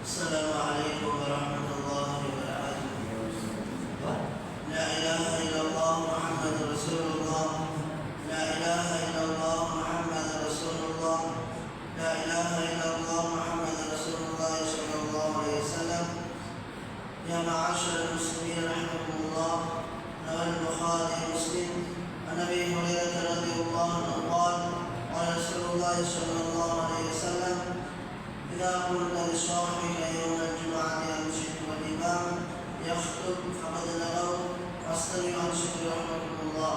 السلام عليكم ورحمة الله وبركاته. لا إله إلا الله محمد رسول الله. لا إله إلا الله محمد رسول الله. لا إله إلا الله محمد رسول الله صلى الله عليه وسلم. يا معاشر المسلمين رحمكم الله. روى البخاري ومسلم عن أبي هريرة رضي الله عنه قال قال رسول الله صلى الله عليه وسلم: إذا قلت لصاحبك يوم الجمعة أنشد والإمام يخطب فقد لغوا فاستمع أنشد رحمكم الله.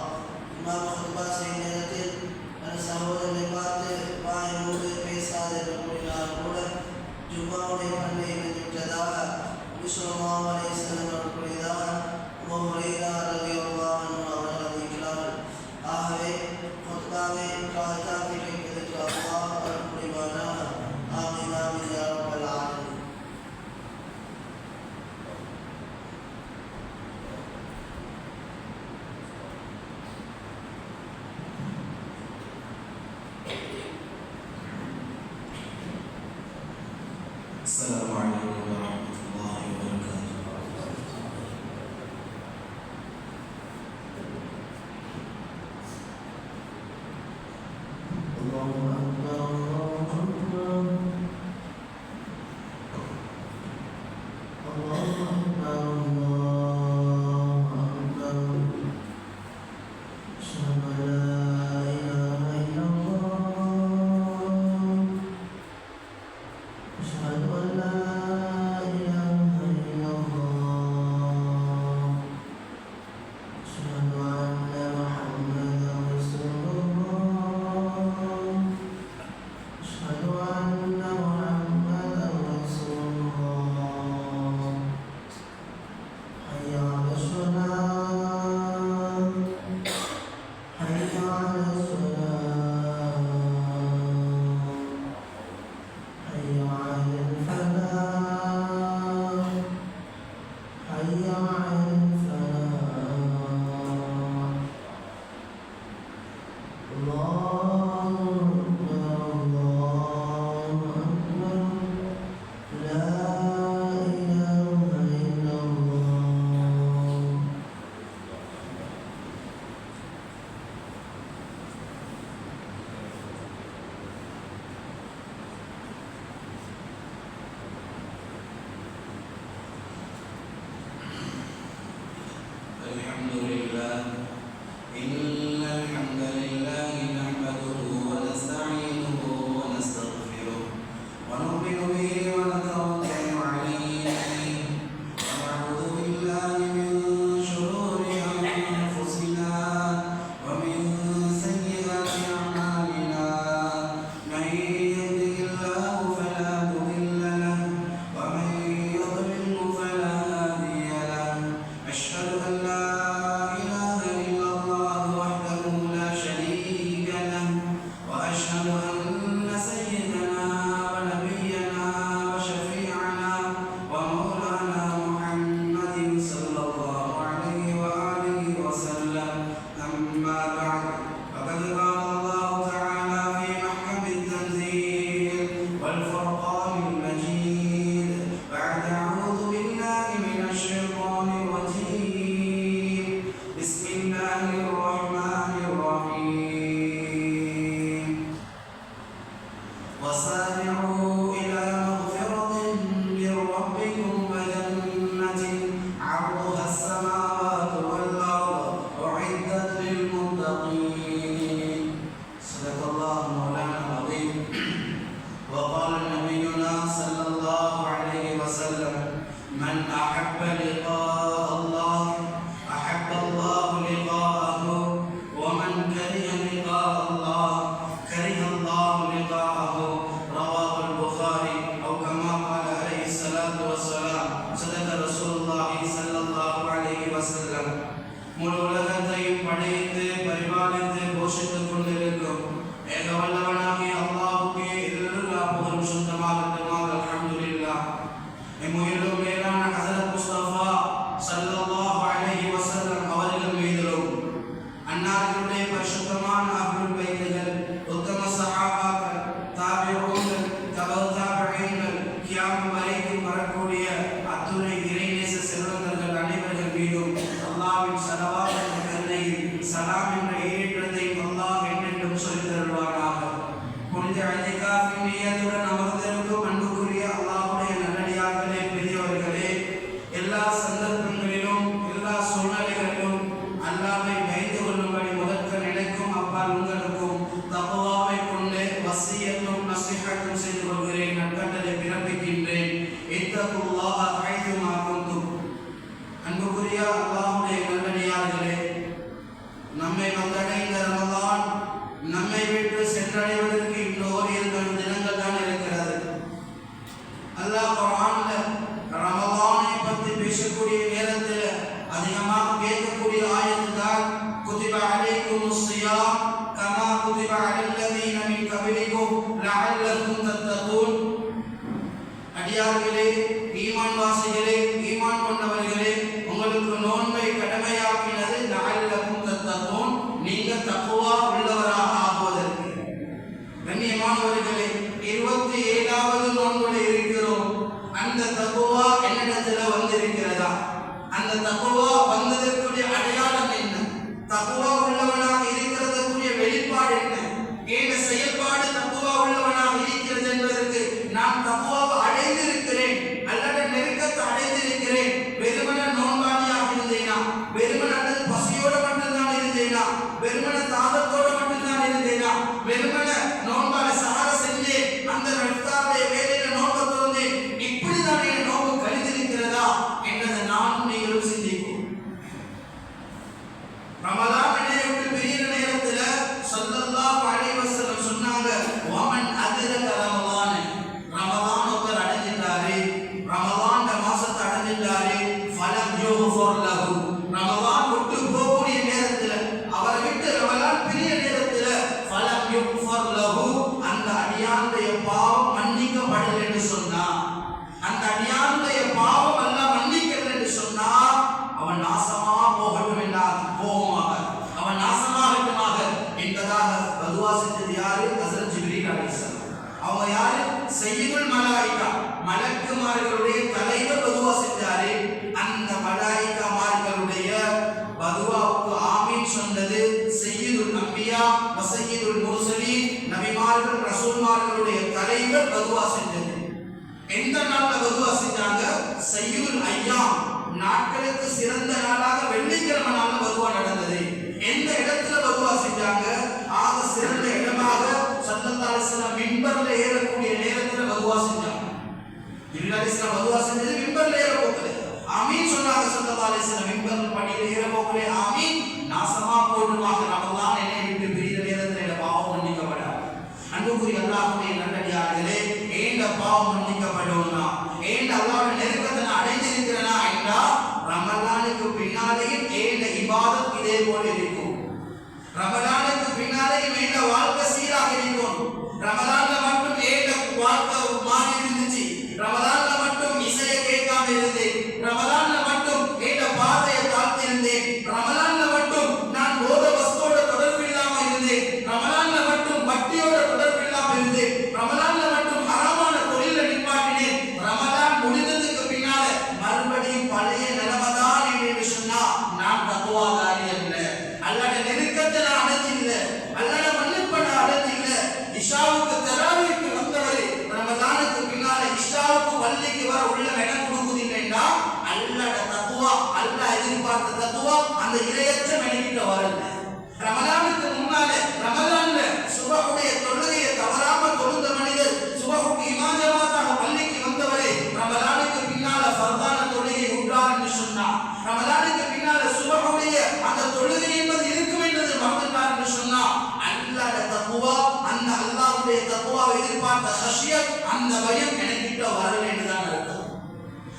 இமாம் ஹுத்பா செய்யும் நேரத்தில் தன் சகோதரனை பார்த்து வாய் மூடு பேசாது என்று கூறினார் கூட ஜும்மாவுடைய பண்பை இணைந்துவிட்டதாக ஸல்லல்லாஹு அலைஹி வஸல்லம் அவர்கள் கூறியதாக அபூ ஹுரைரா ரலியல்லாஹு அன்ஹு அவர்கள் அறிவிக்கிறார்கள். ஆகவே ஹுத்பாவை காத்தாக்கி வைப்பதற்கு அல்லாஹ் அருள் புரிவானாக. ஆமீன் ஆமீன் யா ரப்பல் ஆலமீன். السلام عليكم ورحمة الله وبركاته. الله أكبر الله أكبر الله أكبر الله أكبر. أشهد أن لا إله إلا الله. أشهد أن لا إله إلا الله. أشهد أن محمدا رسول الله. أشهد أن محمدا رسول الله. حي على الصلاة حي على الصلاة حي على الفلاح حي على الفلاح. الله أكبر الله أكبر. لا إله إلا الله. الحمد لله إن الحمد لله نحمده ونستعينه ونستغفره ونؤمن به ونتوكل عليه ونعوذ بالله من شرور أنفسنا ومن سيئات أعمالنا. من يهده الله فلا مضل له ومن يضلل فلا هادي له. أشهد أن لا إله إلا الله وحده لا شريك له وأشهد أن سيدنا ونبينا وشفيعنا ومولانا محمد صلى الله عليه وآله وسلم. أما بعد فقد قال الله تعالى في محكم التنزيل والفرقان المجيد بعد أعوذ بالله من الشيطان الرجيم. بسم الله الرحمن الرحيم. وسارعوا إلى مغفرة من ربكم وجنة عرضها السماوات والأرض أعدت للمتقين. صدق الله مولانا العظيم. وقال نبينا صلى الله عليه وسلم: من أحب لقاء الله أحب الله لقاءه ومن كره لقاء الله كره الله لقاءه. رواه البخاري أو كما قال عليه الصلاة والسلام. صدق رسول الله صلى الله عليه وسلم. முழு உலகத்தையும் படைத்து பரிபாலித்து போஷித்துக் கொண்டிருக்கும் ஏகவல்லவனாகிய அல்லாஹ்வுக்கே எல்லா புகழும் சுத்தமாகட்டுமாக. அல்ஹம்துலில்லாஹ். எம்முயிரும் மேலான ஹஸரத் முஸ்தபா ஸல்லல்லாஹு அலைஹி வஸல்லம் அவர்கள் மீதிலும் அன்னார்களுடைய பரிசுத்தமான அஹ்லுல் பைத்துகள் உத்தம சஹாபாக்கள் தாபிஊன்கள் தபௌ தாபிஈன்கள் கியாமத் வரைக்கும் வரக்கூடிய அத்துணை இறைநேச செல்வந்தர்கள் அனைவர்கள் மீதும் அல்லாஹ்வின் ஸலவாத் என்ற கருணையும் சலாம் என்ற ஈடேற்றத்தையும் அல்லாஹ் என்றென்றும் சொல்லித் தருவானாக. புனித இஅ்திகாஃபின் நிய்யத்துடன் அமர்ந்திருக்கும் அன்புக்குரிய அல்லாஹ்வுடைய நல்லடியார்களே, பெரியவர்களே, எல்லா சந்தர்ப்பங்களிலும் எல்லா சூழ்நிலைகளிலும் அல்லாஹ்வை பயந்து கொள்ளும்படி முதற்க நினைக்கும் அப்பால் உங்களுக்கும் தக்வாவை கொண்டு வசியத்தும் நஸீஹத்தும் செய்து கொள்கிறேன், நற்கட்டளை பிறப்பிக்கின்றேன். இத்தகுல்லாஹ ஹைதுமா குன்தும். அன்புக்குரிய அல்லாஹ்வுடைய நல்லடியார்களே, நம்மை வந்தடைந்த ரமலான் நம்மை விட்டு சென்றடைவதற்கு இன்னும் ஓரிரு தினங்கள் தான் இருக்கிறது. அல்லாஹ் குர்ஆன்ல ரமலானை பற்றி பேசக்கூடிய நேரத்தில் அதிகமாக கேட்கக்கூடிய ஆயத்து தான் குதிப அலைக்குமுஸ் ஸியாம் கமா குதிப அலல்லதீன மின் கப்லிக்கும் லஅல்லக்கும் தத்தகூன். அடியார்களே, ஈமான் வாசிகளே, ஈமான் கொண்டவர்களே, உங்களுக்கு நோன்பை கடமையாக்கினது லஅல்லக்கும் தத்தகூன், நீங்க தக்வா உள்ளவராக ஆகுவதற்கு. கண்ணியமானவர்களே, 27வது நோன்புல இருக்கிறோம். அந்த தக்வா என்னிடத்துல வந்திருக்கிறதா? அந்த தக்வா வந்ததற்குரிய அடையாளம் என்ன? தக்வா உள்ளவனாக இருக்கிறதுக்குரிய வெளிப்பாடு என்ன? ஏன் செயல்பாடு தக்வா உள்ளவனாக இருக்கிறது என்பதற்கு நான் தக்வாவை அடைந்திருக்கிறேன் அல்லது நெருக்கத்தை அடைந்திருக்கிறேன். வெறுமன நோன்பாளியாக இருந்தேனா? வெறுமன அல்லது பசியோட மட்டும்தான் இருந்தேனா? வெறுமன தாகத்தோட மட்டும்தான் இருந்தேனா? வெறுமன நோன்பால சஹார செஞ்சு அந்த இஃப்தாருடைய வேளையில நோன்பு திறந்தேன், இப்படிதான் என் நோன்பு கழிந்திருக்கிறதா என்பதை நானும் நீங்களும் சிந்திப்போம். ரமலான் விட்டு பிரிகிற நேரத்துல ஸல்லல்லாஹு அலைஹி வஸல்லம் சொன்னாங்க, வமன் அதிரக ரமலான், ரமலான் ஒருத்தர் அடைஞ்சிட்டாரு, ரமலான் மாசத்தை அடைஞ்சிட்டாரு, ஃபலம் யுஃபர் லஹு, ரமலான் விட்டு போகக்கூடிய நேரத்துல அவரை விட்டு ரமலான் பிரிய நேரத்துல ஃபலம் யுஃபர் லஹு, அந்த அடியானுடைய பாவம் மன்னிக்கப்படல என்று சொன்னா, அந்த அடியானுடைய பாவம் எல்லாம் மன்னிக்கல என்று சொன்னா அவன் நாசமா போகட்டும் என்றார், போகமாக அவன் நாசமாகட்டுமாக என்பதாக பதுவா செஞ்சது யாரு? ஹஸரத் ஜிப்ரீல் அலைஹிஸ்ஸலாம். அவங்க யாரு? சய்யிதுல் மலாயிகா, மலக்குமார்களுடைய தலைவர் பதுவா செஞ்சாரு. அந்த மலாயிகாமார்களுடைய பதுவாவுக்கு ஆமீன் சொன்னது சய்யிதுல் அன்பியா வ சய்யிதுல் முர்சலீன், நபிமார்கள் ரசூல்மார்களுடைய தலைவர் பதுவா செஞ்சது. எந்த நாள்ல பதுவா செஞ்சாங்க? சய்யிதுல் அய்யாம், நாட்களுக்கு சிறந்த நாளாக வெள்ளிக்கிழமை நாள்ல பதுவா நடந்தது. எந்த இடத்துல பதுவா செஞ்சாங்க? ஆக சிறந்த இடமாக ஸல்லல்லாஹு அலைஹி வஸல்லம் மிம்பர்ல ஏறக்கூடிய நேரத்துல பதுவா செஞ்சாங்க. ஜிப்ரீல் அலைஹிஸ்ஸலாம் பதுவா செஞ்சது மிம்பர்ல ஏற போகல. ஆமீன் சொன்னாங்க ஸல்லல்லாஹு அலைஹி வஸல்லம், மிம்பர் படியில ஏற போகல. ஆமீன், நாசமா போடுமாக ரமலான் என்னை விட்டு பிரிகிற நேரத்துல இந்த பாவம் மன்னிக்கப்படாது. அன்புக்குரிய அல்லாஹ்வுடைய நல்லடியார்களே, ஏண்ட பாவம் மன்னிக்கப்படணும்னா, ஏண்ட அல்லாஹ்வுடைய நெருக்கத்தை நான் அடைஞ்சிருக்கிறேனா என்றால் ரமலானுக்கு பின்னாலேயும் ஏண்ட இபாதத் இதே போல இருக்கும். ரமலானுக்கு பின்னாலேயும் ஏண்ட வாழ்க்கை சீராக இருக்கும். ரமலான்ல மட்டும் ஏண்ட வாழ்க்கை மாறி இருந்துச்சு, ரமலான்ல மட்டும் இசையை கேட்காம இருந்தேன், ரமலான்ல மட்டும் ஏண்ட பாதையை தாழ்த்தி இருந்தேன், ரமலான்ல மட்டும் நான் போத வஸ்தோட தொடர்பு இல்லாம இருந்தேன், ரமலான்ல மட்டும் வட்டியோட தொடர்பு இல்லாம இருந்தேன், ரமலான்ல மட்டும் ஹராமான தொழில நிப்பாட்டினேன், ரமலான் முடிந்ததுக்கு பின்னால மறுபடியும் பழைய நிலைமைதான் என்று சொன்னா நான் தக்வாதாரி அல்ல, அல்லாஹ் நெருக்கத்தை நான் அடைஞ்சில்ல, அல்லாஹ் மன்னிப்பட அடைஞ்சில்ல. இஷாவுக்கு தராவிக்கு வந்தவரை ரமலானுக்கு பின்னால இஷாவுக்கு பள்ளிக்கு வர உள்ள இடம் கொடுக்குதில்லைன்னா அல்லாஹ் தக்வா, அல்லாஹ் எதிர்பார்த்த தக்வா அந்த இரையற்ற மெனக்கிட்ட வரல. ரமலானுக்கு முன்னால ரமலான்ல சுபஹுடைய தொழுகையை தவறாம தொழுந்த மனிதர், சுபஹுக்கு இமாம் ஜமாத்தாக பள்ளிக்கு வந்தவரை ரமலானுக்கு பின்னால ஃபர்தான தொழுகை உண்டார் என்று சொன்னார். ரமலானுக்கு பின்னால சுபஹுடைய அந்த தொழுகை என்பது இருக்கும் என்றது மறந்துட்டார் என்று சொன்னார். அல்லாஹ் தக்வா, அந்த அல்லாஹ்வுடைய தக்வாவை எதிர்பார்த்த ஹஷியத், அந்த பயம் எனக்கிட்ட வரல என்றுதான் அர்த்தம்.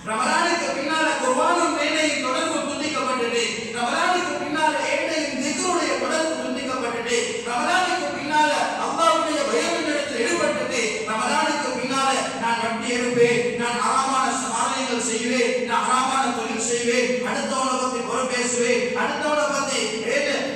ரமலானுக்கு பின்னால குர்ஆனும் வேலையும் தொடர்பு துண்டிக்கப்பட்டது. ரமலானுக்கு பின்னால ஏட்டையும் திக்ருடைய தொடர்பு துண்டிக்கப்பட்டது. ரமலானுக்கு பின்னால அல்லாஹ்வுடைய பயம் என்னிடத்தில் ஈடுபட்டது. ரமலானுக்கு பின்னால நான் வட்டி எடுப்பேன், நான் ஹராமான காரியங்கள் செய்வேன், நான் ஹராமான தொழில் செய்வேன், அடுத்தவனை பத்தி புற பேசுவேன், அடுத்தவனை பத்தி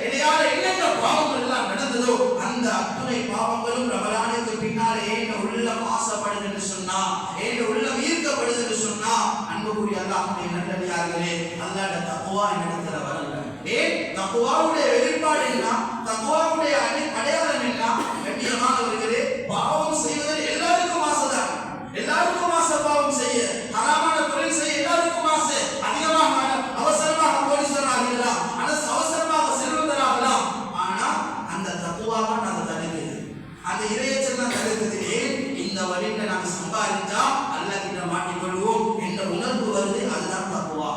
எதையால என்னென்ன பாவங்கள் எல்லாம் நடந்ததோ அந்த அத்துணை பாவங்களும் ரமலானுக்கு பின்னால ஏன் உள்ளம் ஆசைப்படுது என்று சொன்னா, ஏன் உள்ளம் முடிக்கப்படுது என்று சொன்னா அன்புக்குரிய அல்லாஹ்வுடைய நல்லடியார்களே, அல்லாஹ்வுடைய தக்வா இடத்துல வரல. ஏன் தக்வாவுடைய வெளிப்பாடு என்ன, தக்வாவுடைய அடையாளம் என்ன? கண்ணியமானவர்களே, பாவம் செய்வதில் எல்லாருக்கும் ஆசைதான், எல்லாருக்கும் ஆசை பாவம் செய்ய, ஹராமான தொழில் செய்ய எல்லாருக்கும் ஆசை. அதிகமாக அவசரமாக கோடீஸ்வரராகலாம், அவசரமாக செல்வந்தராகலாம். ஆனா அந்த தக்வாவை நாங்க தடுக்குது, அந்த இறையச்சல் தான் தடுக்குது. ஏன் இந்த வழியில நாங்க சம்பாதிச்சா அல்லாஹ் கிட்ட மாட்டிக்கொள்வோம் என்ற உணர்வு வருது. அதுதான் தக்வா.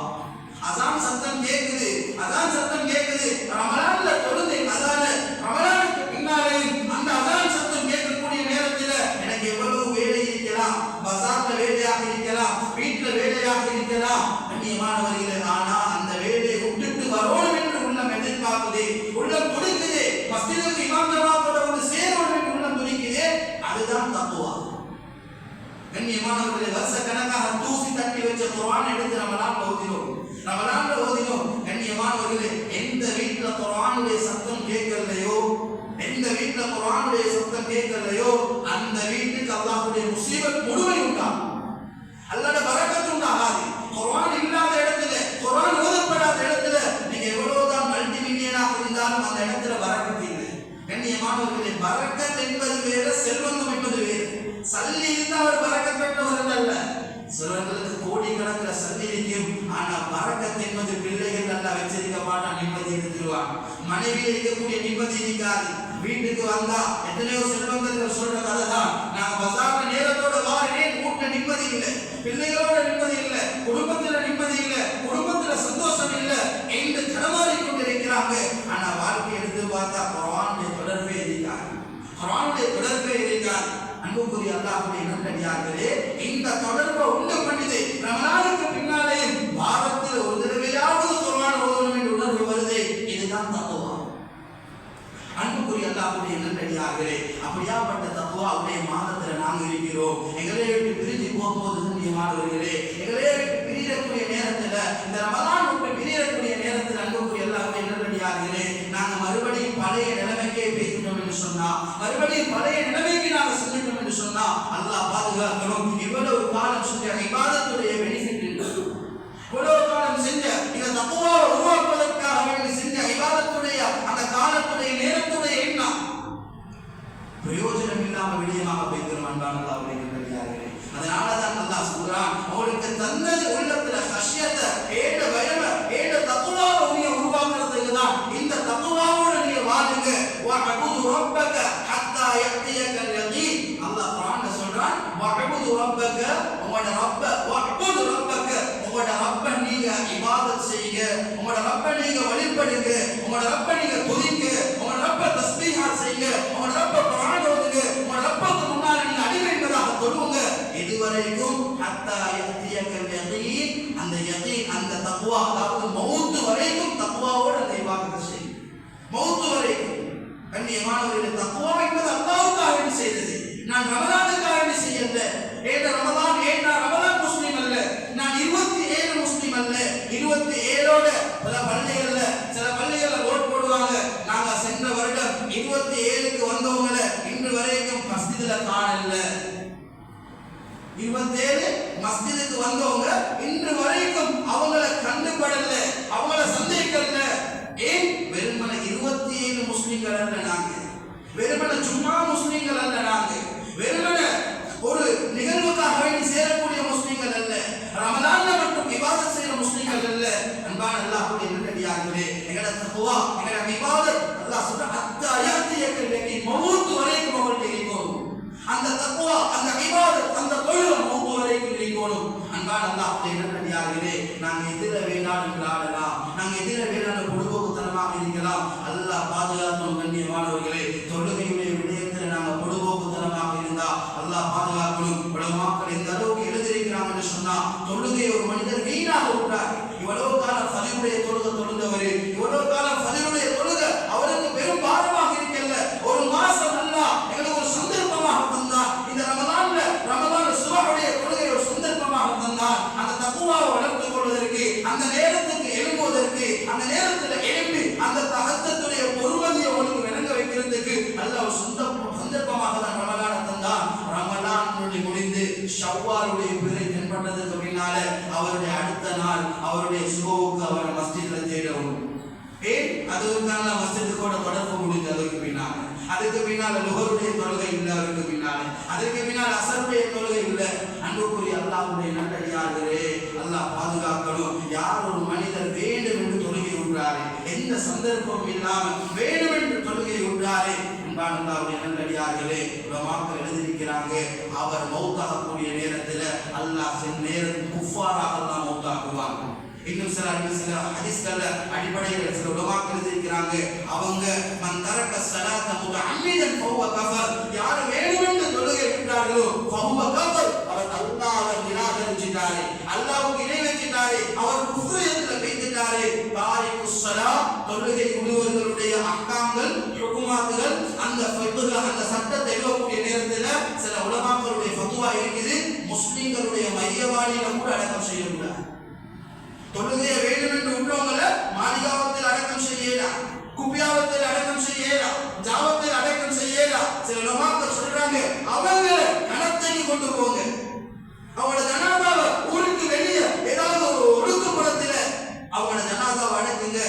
அசான் சத்தம் கேக்குது, அசான் சத்தம் கேக்குது. ரமலான்ல தொழுது அதான ரமலானுக்கு பின்னாலே அந்த அசான் சத்தம் கேட்கக்கூடிய நேரத்தில் எனக்கு எவ்வளவு வேலை இருக்கலாம், பஜார்ல வேலையாக இருக்கலாம், வீட்டுல வேலையாக இருக்கலாம். கண்ணியமானவர்களே, ஆனா அந்த வேலையை விட்டுட்டு வரணும் என்று உள்ளம் எதிர்பார்க்குது, உள்ளம் துடிக்குது. மஸ்ஜிதுக்கு இமாம் ஜமாத்தோட வந்து சேரணும் என்று உள்ளம் துடிக்குது. அதுதான் தக்வா. கண்ணியமானவர்களே, வருஷ கணக்காக தூசி தட்டி வச்ச குர்ஆன் எடுத்து ரமலான்ல ஓதினோம், ரமலான்ல ஓதினோம். கண்ணியமானவர்களே, எந்த வீட்டுல குர்ஆனுடைய சத்தம் கேட்கலையோ, எந்த வீட்டுல குர்ஆனுடைய சத்தம் கேட்கலையோ அந்த வீட்டுக்கு அல்லாஹ்வுடைய முசீபத் முழுமை உண்டாகும், அல்லாஹ்வுடைய பரக்கத் உண்டாகாது. குர்ஆன் இல்லாத இடத்துல, குர்ஆன் ஓதப்படாத இடத்துல நீங்க எவ்வளவுதான் மல்டி மில்லியனாக இருந்தாலும் அந்த இடத்துல பரக்கத் இல்லை. கண்ணியமானவர்களே, பரக்கத் என்பது வேறு, செல்வந்தம் என்பது வேறு. சல்லி இருந்தால் அவர் பரக்கத் பெற்றவர்கள் அல்ல. சிலர்களுக்கு கோடிக்கணக்கில் சல்லி இருக்கும், ஆனா பரக்கத் என்பது பிள்ளைகள் நல்லா வச்சிருக்க மாட்டான், நிம்மதி எடுத்துருவான். மனைவியில் இருக்கக்கூடிய நிம்மதி இருக்காது. வீட்டுக்கு வந்தா எத்தனையோ செல்வந்தர்கள் சொல்ற கதை தான், நான் பசார்ல நேரத்தோட வாரினேன், வீட்டுல நிம்மதி இல்லை, பிள்ளைகளோட நிம்மதி இல்லை, குடும்பத்துல நிம்மதி இல்லை, குடும்பத்துல சந்தோஷம் இல்லை என்று தடமாறி கொண்டிருக்கிறாங்க. ஆனா வாழ்க்கை எடுத்து பார்த்தா குர்ஆனுடைய தொடர்பே இருக்காது, குர்ஆனுடைய தொடர்பே இருக்காது. அன்புக்குரிய அல்லாஹ்வுடைய நல்லடியார்களே, இந்த தொடர்பை உண்டு பண்ணிது. ரமலானுக்கு பின்னாலே வாரத்தில் ஒரு தடவையாவது குர்ஆன் ஓதணும் என்ற உணர்வு வருது. இதுதான் தக்வா. அன்புக்குரிய அல்லாஹ்வுடைய நல்லடியார்களே, அப்படியாப்பட்ட தக்வாவுடைய மாதத்துல நாங்க இருக்கிறோம். எங்களை விட்டு பிரிஞ்சு போகும்போது கண்ணியமானவர்களே, எங்களை விட்டு பிரியக்கூடிய நேரத்துல, இந்த ரமலான் விட்டு பிரியக்கூடிய நேரத்தில் அன்புக்குரிய அல்லாஹ்வுடைய நல்லடியார்களே, நாங்க மறுபடியும் பழைய நிலைமைக்கே பேசிட்டோம் என்று சொன்னா, மறுபடியும் பழைய நிலைமைக்கு நாங்க செஞ்சிட்டோம் என்று சொன்னா அல்லாஹ் பாதுகாக்கணும். இவ்வளவு காலம் செஞ்ச இபாதத்துடைய பெனிஃபிட் இல்லை, இவ்வளவு காலம் செஞ்ச இந்த தக்வாவை உருவாக்குவதற்காக வேண்டி செஞ்ச இபாதத்துடைய அந்த காலத்துடைய நேரத்துடைய எண்ணம் பிரயோஜனம் இல்லாம விடயமாக போய்க்கிறோம். அன்பான அல்லாஹ்வுடைய நல்லடியார்களே, அதனாலதான் அல்லாஹ் சொல்றான், அவளுக்கு தந்தது உள்ளத்துல ஹஷ்யத்தை, ஏட பயம, ஏட தக்வாவை நீங்க உருவாக்குறதுக்கு தான். இந்த தக்வாவோட நீங்க வாழுங்க. வஅபுது ரப்பக ஹத்தா யக்தியகல் யகீன். அல்லாஹ் குர்ஆன்ல சொல்றான், வஅபுது ரப்பக, உங்களோட ரப்ப, வஅபுது ரப்பக, உங்களோட ரப்ப நீங்க இபாதத் செய்யுங்க, உங்களோட ரப்ப நீங்க வழிபடுங்க, உங்களோட ரப்ப நீங்க துதிங்க, உங்களோட ரப்ப தஸ்பீஹாத் செய்யுங்க, உங்களோட ரப்ப குர்ஆன் ஓதுங்க, உங்களோட ரப்புக்கு முன்னால நீங்க அடிமை என்பதாக தொழுவுங்க. இதுவரைக்கும் ஹத்தா யக்தியகல் யகீன், அந்த யகீன், அந்த தக்வா, அதாவது மௌத் வரைக்கும் தக்வாவோட அந்த இபாதத் செய்யுங்க, மௌத் வரைக்கும். கண்ணியமானவர்களே, தக்வா என்பது அல்லாஹ்வுக்காக வேண்டி செய்தது. நான் ரமலானுக்காக வேண்டி செய்யல. ஏன் ரமலான் முஸ்லிம் அல்ல, நான் 27 முஸ்லிம் அல்ல. 27ஓட சில பள்ளிகள்ல ஓட் போடுவாங்க. நாங்க சென்ற வருடம் 27க்கு வந்தவங்களை இன்று வரைக்கும் மஸ்ஜிதுல காணல. 27 மஸ்ஜிதுக்கு வந்தவங்க இன்று வரைக்கும் அவங்கள கண்டுபடல, அவங்கள சந்தேகல்ல. ஏன்? வெறுமன 27 முஸ்லிம்கள் அல்ல நாங்க, வெறுமன சும்மா முஸ்லிம்கள் அல்ல நாங்க, வெறுமன ஒரு நிகழ்வுக்காக வேண்டி சேரக்கூடிய முஸ்லிம்கள் அல்ல, ரமலான்ல மட்டும் இபாதத் செய்யற முஸ்லிம்கள் அல்ல. அன்பான அல்லாஹ்வுடைய நல்லடியார்களே, எங்கட தக்வா, எங்கட இபாதத் அல்லாஹ் சொல்ற ஹத்தா யக்தியகல் யகீன், மௌத் வரைக்கும் அவங்களுக்கு இருக்கணும். அந்த தக்வா, அந்த இபாதத், அந்த தொழுகை மௌத் வரைக்கும் இருக்கணும். அன்பான அல்லாஹ்வுடைய நல்லடியார்களே, நாங்க எதிர வேண்டாம் விளையாடலாம், நாங்க எதிர வேண்டாம் பொடுபோக்குத்தனமாக இருக்கலாம். அல்லாஹ் பாதுகாக்கணும். கண்ணியமானவர்களே, தொழுகையுடைய விடயத்தில் நாங்க பொடுபோக்குத்தனமாக இருந்தா அல்லாஹ் பாதுகாக்கணும். உலமாக்கள் எந்த அளவுக்கு எழுதியிருக்கிறாங்க என்று சொன்னா, தொழுகை ஒரு மனிதர் வீணாக விட்டார். இவ்வளவு காலம் ஃபஜ்ருடைய தொழுகை தொழுந்தவர், இவ்வளவு காலம் ஃபஜ்ருடைய தொழுகை அவருக்கு பெரும் பாரமாக இருக்கல்ல. ஒரு மாசம் அல்லாஹ் எங்களுக்கு ஒரு சந்தர்ப்பமாக தந்தார். இந்த ரமலான்ல சுபஹுடைய தொழுகை ஒரு சந்தர்ப்பமாக தந்தார். அந்த தக்வாவை வளர்த்துக் கொள்வதற்கு, அந்த நேரத்துக்கு எழும்புவதற்கு, அந்த நேரத்தில் எழும்பி அந்த தஹஜ்ஜுடைய பொறுமதியை உங்களுக்கு விளங்க வைக்கிறதுக்கு அல்லாஹ் ஒரு சந்தர்ப்பமாக தான் ரமலானை தந்தார். ரமலான் முடிந்து ஷவ்வாலுடைய பிறை தென்பட கட்டப்பட்டதுக்கு பின்னால அவருடைய அடுத்த நாள் அவருடைய சுபவுக்கு அவர் மஸ்ஜித்ல தேடவும். ஏன் அதுக்கான மஸ்ஜிதுக்கோட தொடர்பு முடிஞ்சு அதுக்கு பின்னால லுஹருடைய தொழுகை இல்லை, அதுக்கு பின்னால் அசருடைய தொழுகை இல்லை. அன்புக்குரிய அல்லாஹ்வுடைய நல்லடியார்களே, அல்லாஹ் பாதுகாக்கணும். யார் ஒரு மனிதர் வேண்டும் என்று தொழுகை விடுறாரு, எந்த சந்தர்ப்பமும் இல்லாமல் வேண்டும் என்று தொழுகை விடுறாரு, அல்லாஹ்வுடைய நல்லடியார்களே, உலமாக்கள் எழுதியிருக்கிறாங்க, அவர் மௌத்தாகக்கூடிய நேரத்தில் அல்லாஹ் சில நேரத்தில் குஃபாராக அல்லாஹ் மௌத்தாக்குவாங்க. இன்னும் சில ஹதீஸ்கள்ல அடிப்படையில் சில உலமாக்கள் எழுதியிருக்கிறாங்க, அவங்க மன் தரக்க ஸலாத்த முத்தஅம்மிதன் ஃபஹுவ கஃபர், யார் வேண்டுமென்று தொழுகை விட்டார்களோ ஃபஹுவ கஃபர், அவர் அல்லாஹ்வை நிராகரிச்சிட்டாரே, அல்லாஹ்வுக்கு இணை வச்சிட்டாரே, அவர் குஃப்ரியத்துல வைத்துட்டாரே. தாரிகுஸ் ஸலாத், தொழுகை விடுவர்களுடைய அஹ்காம்கள் ஹுகுமாத்துகள் அந்த ஃபிக்ஹ் அந்த சட்டத்தை எழுதக்கூடிய நேரத்தில் சில உலமாக்களுடைய ஃபத்வா இருக்குது, முஸ்லிம்களுடைய மையவாடியில கூட அடக்கம் செய்யக்கூடாது. தொழுகைய வேண்டும் என்று உள்ளவங்களை மாளிகாவத்தில் அடக்கம் செய்யலாம், குப்பியாவத்தில் அடக்கம் செய்யலாம், ஜாவத்தில் அடக்கம் செய்யலாம். சில உலமாக்கள் சொல்றாங்க, அவங்க கணத்தைக்கு கொண்டு போங்க, அவங்களோட ஜனாதாவை ஊருக்கு வெளியே ஏதாவது ஒரு ஒடுக்குப்புறத்துல அவங்களோட ஜனாதாவை அடக்குங்க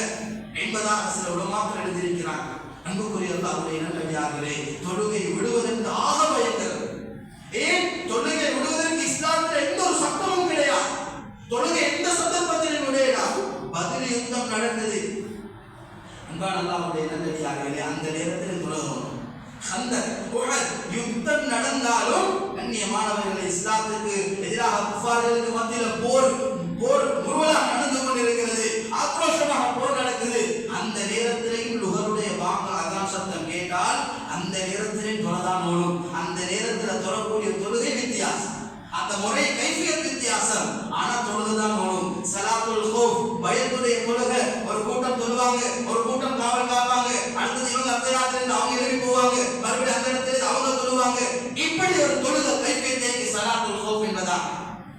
என்பதாக சில உலமாக்கள் எழுதியிருக்கிறாங்க. அன்புக்குரிய அல்லாஹ்வுடைய நல்லடியார்களே, தொழுகை விடுவதற்கு ஆக பயக்கிறது. ஏன் தொழுகை விடுவதற்கு இஸ்லாத்தில் எந்த ஒரு சட்டமும் கிடையாது. தொழுகை எந்த சந்தர்ப்பத்திலும் விடையலாம். பதில் யுத்தம் நடந்தது, அன்பான அல்லாஹ்வுடைய நல்லடியார்களே, அந்த நேரத்தில் தொழுகிறோம். ஹந்தக் உஹத் யுத்தம் நடந்தாலும் கண்ணியமானவர்களை, இஸ்லாத்துக்கு எதிராக குஃபார்களுக்கு மத்தியில் போர் முழுவதாக நடந்து கொண்டிருக்கிறது, ஆக்ரோஷமாக போர் நடக்குது. அந்த நேரத்திலேயும் லுஹருடைய வாங்க அதான் சத்தம் கேட்டால் அந்த நேரத்திலே தொழதான் ஓடும். அந்த நேரத்தில் தொழக்கூடிய தொழுகை வித்தியாசம், அந்த முறை கைஃபியத் வித்தியாசம், ஆனா தொழுதுதான் ஓடும். ஸலாத்துல் ஹௌஃப் பயத்துடைய தொழுகை, ஒரு கூட்டம் தொழுவாங்க, ஒரு கூட்டம் காவல் காப்பாங்க, அடுத்தது இவங்க அந்த ராத்திரில அவங்க எழுப்பி போவாங்க, மறுபடியும் அந்த இடத்துல அவங்க தொழுவாங்க. இப்படி ஒரு தொழுகை கைஃபியத்தை ஸலாத்துல் ஹௌஃப் என்பதா.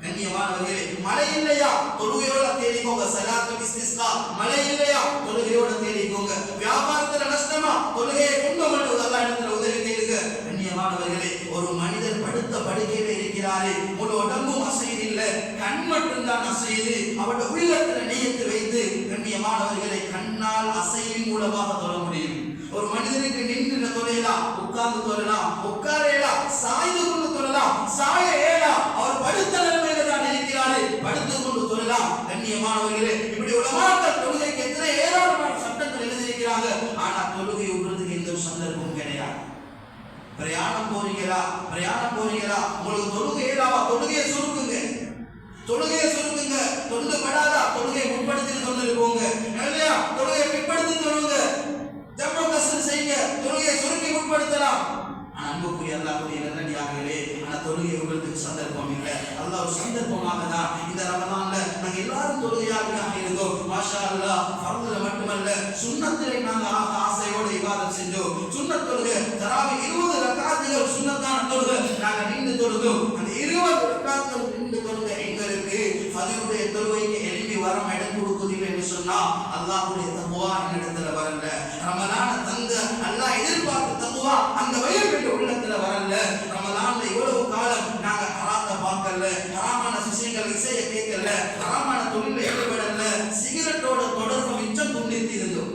கண்ணியமானவர்களே, மழை இல்லையா தொழுகையோட தேடிக்கோங்க, ஸலாத்துல் இஸ்திஸ்கா. மழை இல்லையா தொழுகையோட தேடிக்கோங்க. வியாபாரத்துல நஷ்டமா தொழுகையை கொண்டு வந்து அல்லாஹ் இடத்துல உதவி கேளுங்க. கண்ணியமானவர்களே, ஒரு மனிதர் படுத்த படுக்கையில இருக்கிறாரே, முழு உடம்பும் அசைது இல்லை, கண் மட்டும்தான் அசைது, அவருடைய உள்ளத்துல நியத்து வைத்து கண்ணியமானவர்களை கண்ணால் அசைவின் மூலமாக தொழ முடியும். ஒரு மனிதனுக்கு நின்று தொழலாம், உட்கார்ந்து தொழலாம், உட்காரலாம், சாய்ந்து கொண்டு தொழலாம், சாய ஏலாம், அவர் படுத்த நிலைமையில தான் இருக்கிறாரு, படுத்துக் கொண்டு தொழலாம். கண்ணியமானவர்களே, இப்படி உலமாக்கள் தொழுகைக்கு எத்தனை ஏராளமான சட்டங்கள் எழுதியிருக்கிறாங்க. ஆனா தொழுகை விடுறதுக்கு எந்த ஒரு சந்தர்ப்பமும் கிடையாது. பிரயாணம் போறீங்களா, உங்களுக்கு தொழுகை ஏறாவா, தொழுகையை சுருக்குங்க, தொழுது படாதா தொழுகையை முற்படுத்தி தொழுது போங்க, இல்லையா தொழுகையை பிற்படுத்தி தொழுங்க, ஜம்மா கஸ்ர் செய்யுங்க, தொழுகையை சுருக்கி முற்படுத்தலாம். அன்புக்குரிய அல்லாஹ்வுடைய நல்லடியார்களே, ஆனா தொழுகை விடுறதுக்கு சந்தர்ப்பம் இல்லை. அல்லாஹ் ஒரு சந்தர்ப்பமாக தான் இந்த ரமலான்ல நாங்க எல்லாரும் தொழுகையாக இருந்தோம். மாஷா அல்லாஹ், ஃபர்துல மட்டுமல்ல சுன்னத்திலே நாங்க ஆசையோட இபாதத் செஞ்சோம். சுன்னத் தொழுகை தராவி 20 ரக்காத்துகள் சுன்னத்தான தொழுகை நாங்க நின்று தொழுதோம். அந்த 20 ரக்காத்துகள் நின்று தொழுகை எங்களுக்கு ஃபஜ்ருடைய தொழுகைக்கு எழுப்பி வரம் இடம் கொடுக்குதில்லை என்று சொன்னா அல்லாஹ்வுடைய தக்வா என்னிடத்துல வரல. ரமலான தந்த அல்லாஹ் எதிர்பார்த்த தக்வா அந்த வயல் பெற்ற உள்ளத்துல வரல. ரமலான்ல இவ்வளவு காலம் நாங்க ஹராத்தை பார்க்கல, ஹராமான விஷயங்கள் இசையை கேட்கல, ஹராமான தொழில ஈடுபடல, சிகரெட்டோட தொடர்பு மிச்சம் துண்டித்து இருந்தோம்.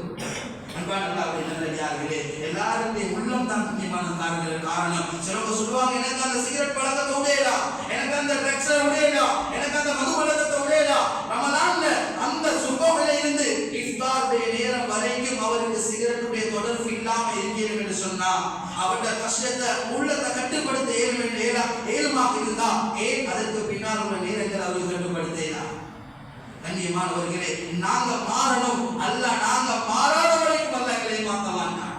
அன்பான அல்லாஹ்வுடைய நல்லடியார்களே, எல்லாருடைய உள்ளம் தான் முக்கியமான காரணம். சிலவங்க சொல்லுவாங்க, எனக்கு அந்த சிகரெட் பழக்கத்தை உடையலாம், எனக்கு அந்த ட்ரக்ஸை உடையலாம், எனக்கு அந்த மது பழக்கத்தை உடையலாம். ரமலான்ல அந்த சுபோகையில இருந்து இஃப்தாருடைய நேரம் வரைக்கும் அவருக்கு சிகரெட்டுடைய தொடர்பு இல்லாம இருக்கிறது என்று சொன்னா அவருடைய கஷ்டத்தை உள்ளத்தை கட்டுப்படுத்த ஏழுமாக இருந்தா ஏன் அதற்கு பின்னால் உள்ள நேரங்கள் அவருக்கு கட்டுப்படுத்தலாம். கண்ணியமானவர்களே, நாங்க மாறணும். அல்லாஹ் நாங்க மாறாத வரைக்கும் அல்லாஹ் எங்களை மாற்ற மாட்டான்.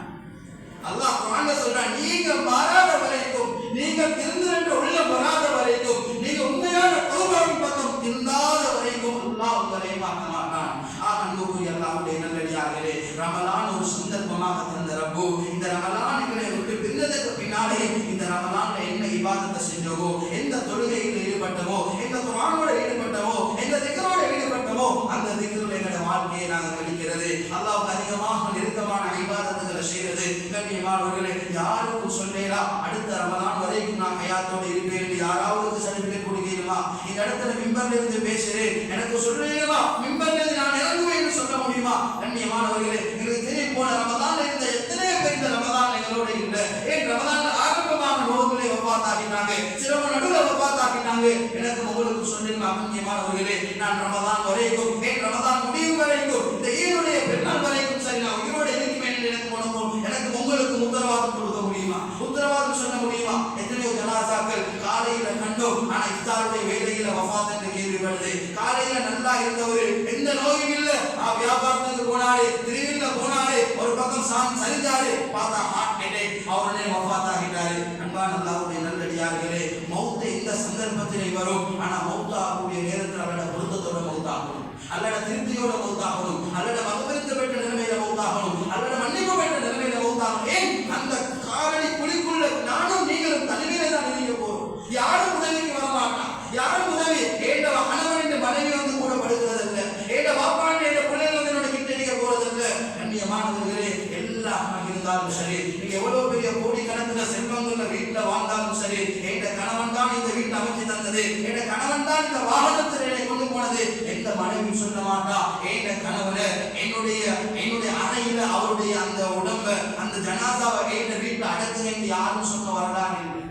அல்லாஹ் குர்ஆன்ல சொல்றான், நீங்க மாறாத வரைக்கும், நீங்க திருந்துற உள்ளம் வராத வரைக்கும், நீங்க உண்மையான தௌபாவின் பக்கம் திருந்தாத வரைக்கும் அல்லாஹ் உங்களை மாற்ற மாட்டான். அன்புக்குரிய அல்லாஹ்வுடைய நல்லடியார்களே, ரமலான் ஒரு சந்தர்ப்பமாக தந்த ரப்பு, இந்த ரமலானை விட்டு பின்னதுக்கு பின்னாலே இந்த ரமலான்ல என்ன இபாதத்தை செஞ்சோமோ, எந்த தொழுகையில் ஈடுபட்டமோ, எந்த குர்ஆனோட ஈடுபட்டமோ, எந்த திக்ரோட ஈடுபட்டமோ, அந்த திக்ரோட எங்களுடைய வாழ்க்கையை நாங்கள் கழிக்கிறது, அல்லாஹ்வுக்கு அதிகமாக நெருக்கமான இபாதத்துகளை செய்யறது. கண்ணியமானவர்களே, யாருக்கும் சொல்லலாம் அடுத்த ரமலான் வரைக்கும் நான் ஹயாத்தோடு இருப்பேன் என்று யாராவது சர்டிபிகேட் கொடுக்கிறோமா? இந்த இடத்துல மிம்பர்ல இருந்து பேசுறேன், எனக்கு சொல்லுமா மிம்பர்ல இருந்து நான் இறங்குவேன் சொல்ல முடியுமா? கண்ணியமானவர்களே, எங்களுக்கு தெரியும் போன ரமதான் இருந்த எத்தனை பேர் இந்த ரமதான் எங்களோட இல்லை. ஏன் ரமதான் ஆரம்பமான நோக்குகளை வஃபாத்தாக்கிட்டாங்க, சிரம நடுவில் வஃபாத்தாக்கிட்டாங்க. எனக்கு உங்களுக்கு சொல்லுமா கண்ணியமானவர்களே, நான் ரமதான் வரைக்கும், ஏன் ரமதான் முடிவு வரைக்கும், இந்த ஈருடைய பெருநாள் வரைக்கும் சரி நான் உயிரோடு இருக்குமே என்று எனக்கு உங்களுக்கு உத்தரவாதம் கொடுக்க முடியுமா? உத்தரவாதம் சொல்ல முடியுமா? எத்தனையோ ஜனாசாக்கள் காலையில கண்டோம், ஆனா இஃப்தாருடைய வேலையில வஃபாத் என்று கேள்விப்படுது. காலையில நல்லா இருந்தவர், எந்த நோயும் இல்ல, வியாபாரத்துக்கு போனாரு, திருவிழா போனாரு, ஒரு பக்கம் சரிந்தாரு, பார்த்தா ஹார்ட் அட்டாக், அவருடைய வஃபாத் ஆகிட்டாரு. அன்பான அல்லாஹ்வுடைய நல்லடியார்களே, மௌத் எந்த சந்தர்ப்பத்திலே வரும், ஆனா மௌத்தாகக்கூடிய நேரத்தில் அவரோட பொருத்தத்தோட மௌத்தாகணும், அல்லட திருப்தியோட மௌத்தாகணும், அல்லட மகபரித்து பெற்ற நிலைமையில மௌத்தாகணும், அல்லட மன்னிப்பு பெற்ற நிலைமையில மௌத்தாகணும். ஏன் அந்த காலடி குழிக்குள்ள நானும் நீங்களும் தனிமையில தான் நினைக்க போறோம். யாரும் உதவிக்கு வர மாட்டான், யாரும் உதவி ஏண்ட கணவன் மனைவி வந்து கூட படுகிறது இல்லை, ஏண்ட பாப்பான் என்ற பிள்ளைகள் வந்து என்னோட கிட்ட நிற்க போறது இல்லை. கண்ணியமானவர்களே, எல்லாம் இருந்தாலும் சரி, நீங்க எவ்வளவு பெரிய கோடிக்கணக்கில் செல்வங்கள்ல வீட்டுல வாழ்ந்தாலும் சரி, ஏண்ட கணவன் தான் இந்த வீட்டை அமைச்சு தந்தது, ஏண்ட கணவன் தான் இந்த வாகனத்தில் என்னை கொண்டு போனது, எந்த மனைவி சொல்ல மாட்டா ஏண்ட கணவனை என்னுடைய அறையில அவருடைய அந்த உடம்ப அந்த ஜனாதாவை ஏண்ட வீட்டுல அடக்குங்க யாரும் சொன்ன வரலாறு இல்லை.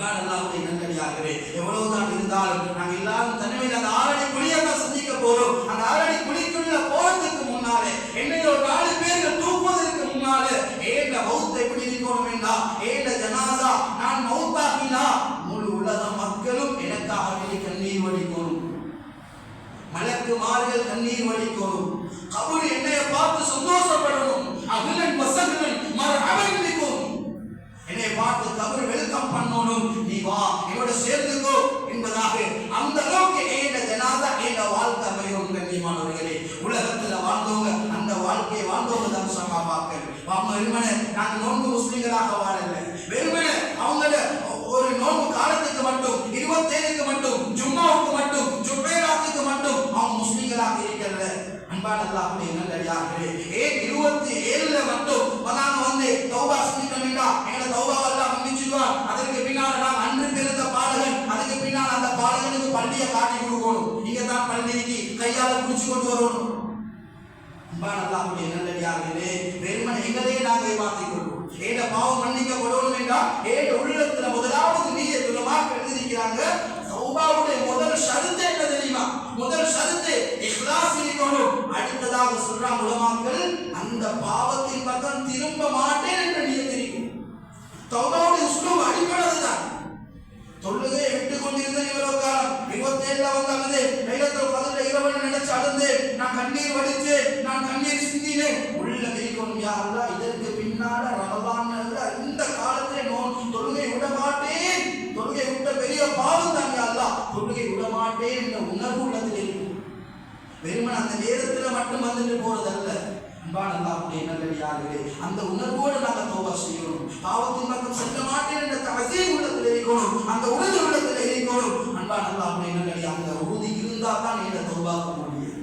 அல்லாஹ்வுடைய நல்லடியார்களே, எவ்வளவுதான் இருந்தாலும் நாங்கள் எல்லாரும் தனிமையில் அந்த ஆறடி குழியை தான் சந்திக்க போறோம். அந்த ஆறடி குழிக்குள்ள போறதுக்கு முன்னாலே, என்னை ஒரு 4 பேர்கள் தூக்குவதற்கு முன்னாலே, ஏண்ட மௌத்தை எப்படி இருக்கணும் என்றா, ஏண்ட ஜனாதா நான் மௌத்தாகினா முழு உலக மக்களும் எனக்காக வேண்டி கண்ணீர் வடிக்கணும், மலக்குமார்கள் கண்ணீர் வடிக்கணும், கபர் என்னைய பார்த்து சந்தோஷப்படணும், அகிலன் வசகன் மர்ஹபன் பிக்கும், என்னை பார்த்து கபர் வெல்கம் பண்ணணும், நீ வா என்னோட சேர்ந்துக்கோ என்பதாக அந்த அளவுக்கு ஏண்ட ஜனாதா ஏண்ட வாழ்க்கை அமையும். கண்ணியமானவர்களே, உலகத்துல வாழ்ந்தவங்க அந்த வாழ்க்கையை வாழ்ந்தவங்க தான் சஹாபாக்கள். அவங்க வெறுமனே நாங்கள் நோன்பு முஸ்லிம்களாக வாழல, வெறுமனே அவங்கள ஒரு நோன்பு காலத்துக்கு மட்டும் 27க்கு மட்டும் ஜும்மாவுக்கு மட்டும் ஜுபேராத்துக்கு மட்டும் அவங்க முஸ்லிம்களாக இருக்கிறது. அன்பான அல்லாஹ்வுடைய நல்லடியார்களே, ஏன் 27ல மட்டும் நாங்க வந்து தௌபா செஞ்சிட்டோம்னா எங்க தௌபாவை அல்லாஹ் மன்னிச்சிடுவார். அதற்கு பின்னால நாம் அன்று பிறந்த பாலகன், அதுக்கு பின்னால் அந்த பாலகனுக்கு பள்ளியை காட்டி கொடுக்கணும், நீங்க தான் பள்ளிக்கு கையால பிடிச்சு கொண்டு வரணும். அன்பான அல்லாஹ்வுடைய நல்லடியார்களே, வெறுமனே எங்களையே நாங்கள் ஏமாற்றிக் கொள்வோம். ஏட பாவம் மன்னிக்கப்படணும் என்றால் ஏட உள்ளத்துல முதலாவது நீயத்துல மார்க் எழுதிக்கிறாங்க. தௌபாவுடைய முதல் ஷரத்து என்ன தெரியுமா? முதல் ஷரத்து இஹ்லாஸ் இருக்கணும். அடுத்ததாக சொல்றாங்க உலமாக்கள், அந்த பாவத்தின் பக்கம் திரும்ப மாட்டேன் என்ற நியத் இருக்கும். தௌபாவுடைய உஸ்லூப் அடிப்படை அதுதான். தொழுகையை விட்டு கொண்டிருந்த இவ்வளவு காலம் 27ல வந்தாங்க, லைலத்துல் கத்ர் இரவு நினைச்சு அழுந்து நான் கண்ணீர் வடிச்சேன், நான் கண்ணீர் சிந்தினேன், உள்ள இருக்கணும் யா அல்லாஹ், இதற்கு பின்னால ரமலான்ல இந்த காலத்திலே நான் தொழுகை விட மாட்டேன், தொழுகை விட்ட பெரிய பாவம் தான் யா அல்லாஹ், தொழுகை விட மாட்டேன் என்ற உணர்வு உள்ளத்தில் இருக்கும். வெறுமனே அந்த நேரத்துல மட்டும் வந்துட்டு போறதல்ல. அன்பான அல்லாஹ்வுடைய நல்லடியார்களே, அந்த உணர்வோடு நாங்கள் தௌபா செய்யணும். பாவத்தின் பக்கம் செல்ல மாட்டேன் என்ற தவசீம் உள்ளத்தில் இருக்கணும், அந்த உறுதி உள்ளத்தில் இருக்கணும். அன்பான அல்லாஹ்வுடைய நல்லடியார்களே, அந்த உறுதி இருந்தால் தான் இந்த தௌபாக்க முடியும்.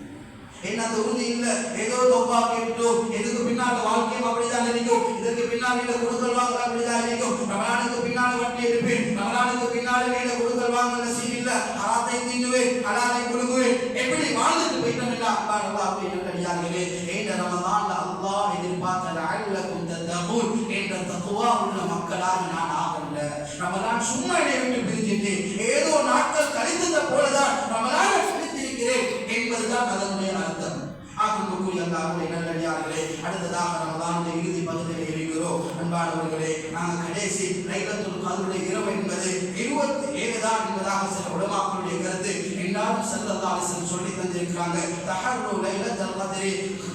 என்ன அந்த உறுதி இல்லை, ஏதோ தௌபா கேட்டோம், எதுக்கு பின்னால் வாழ்க்கையும் அப்படிதான் இருக்கும், இதற்கு பின்னால் வீட கொடுக்கல் வாங்கல் அப்படிதான் இருக்கும், ரமலானுக்கு பின்னால் வட்டி எடுப்பேன், ரமலானுக்கு பின்னால் வீட கொடுக்கல் வாங்கல் நசீப் இல்லை, ஹராத்தை தின்னுவேன், ஹலாலை கொடுக்குவேன், எப்படி வாழ்ந்துட்டு போயிட்டோம் என்றா அன்பான அல்லாஹ்வுடைய நல்லடியார்களே, இந்த ரமலான்ல அல்லாஹ் எதிர்பார்த்த லஅல்லகும் தத்தகூன் என்ற தக்வா உள்ள மக்களாக நான் ஆகல. ரமலான் சும்மா என்னை விட்டு பிரிஞ்சிட்டு ஏதோ நாட்கள் கழித்தது போலதான் ரமலானை பிரித்திருக்கிறேன் என்பதுதான் அதனுடைய அர்த்தம். ஆகும்படி அல்லாஹ்வுடைய நல்லடியார்களே, அடுத்ததாக ரமலானுடைய இறுதி பகுதியில் இருக்கிறோம். அன்பானவர்களே, நாங்கள் கடைசி லைலத்துல் கத்ருடைய இரவு என்பது 27 தான் என்பதாக சில உலமாக்களுடைய கருத்து. எல்லாரும் ஸல்லல்லாஹு அலைஹி வஸல்லம் சொல்லி தந்திருக்கிறாங்க, தஹர்ரு லைலத்துல் கத்ரி,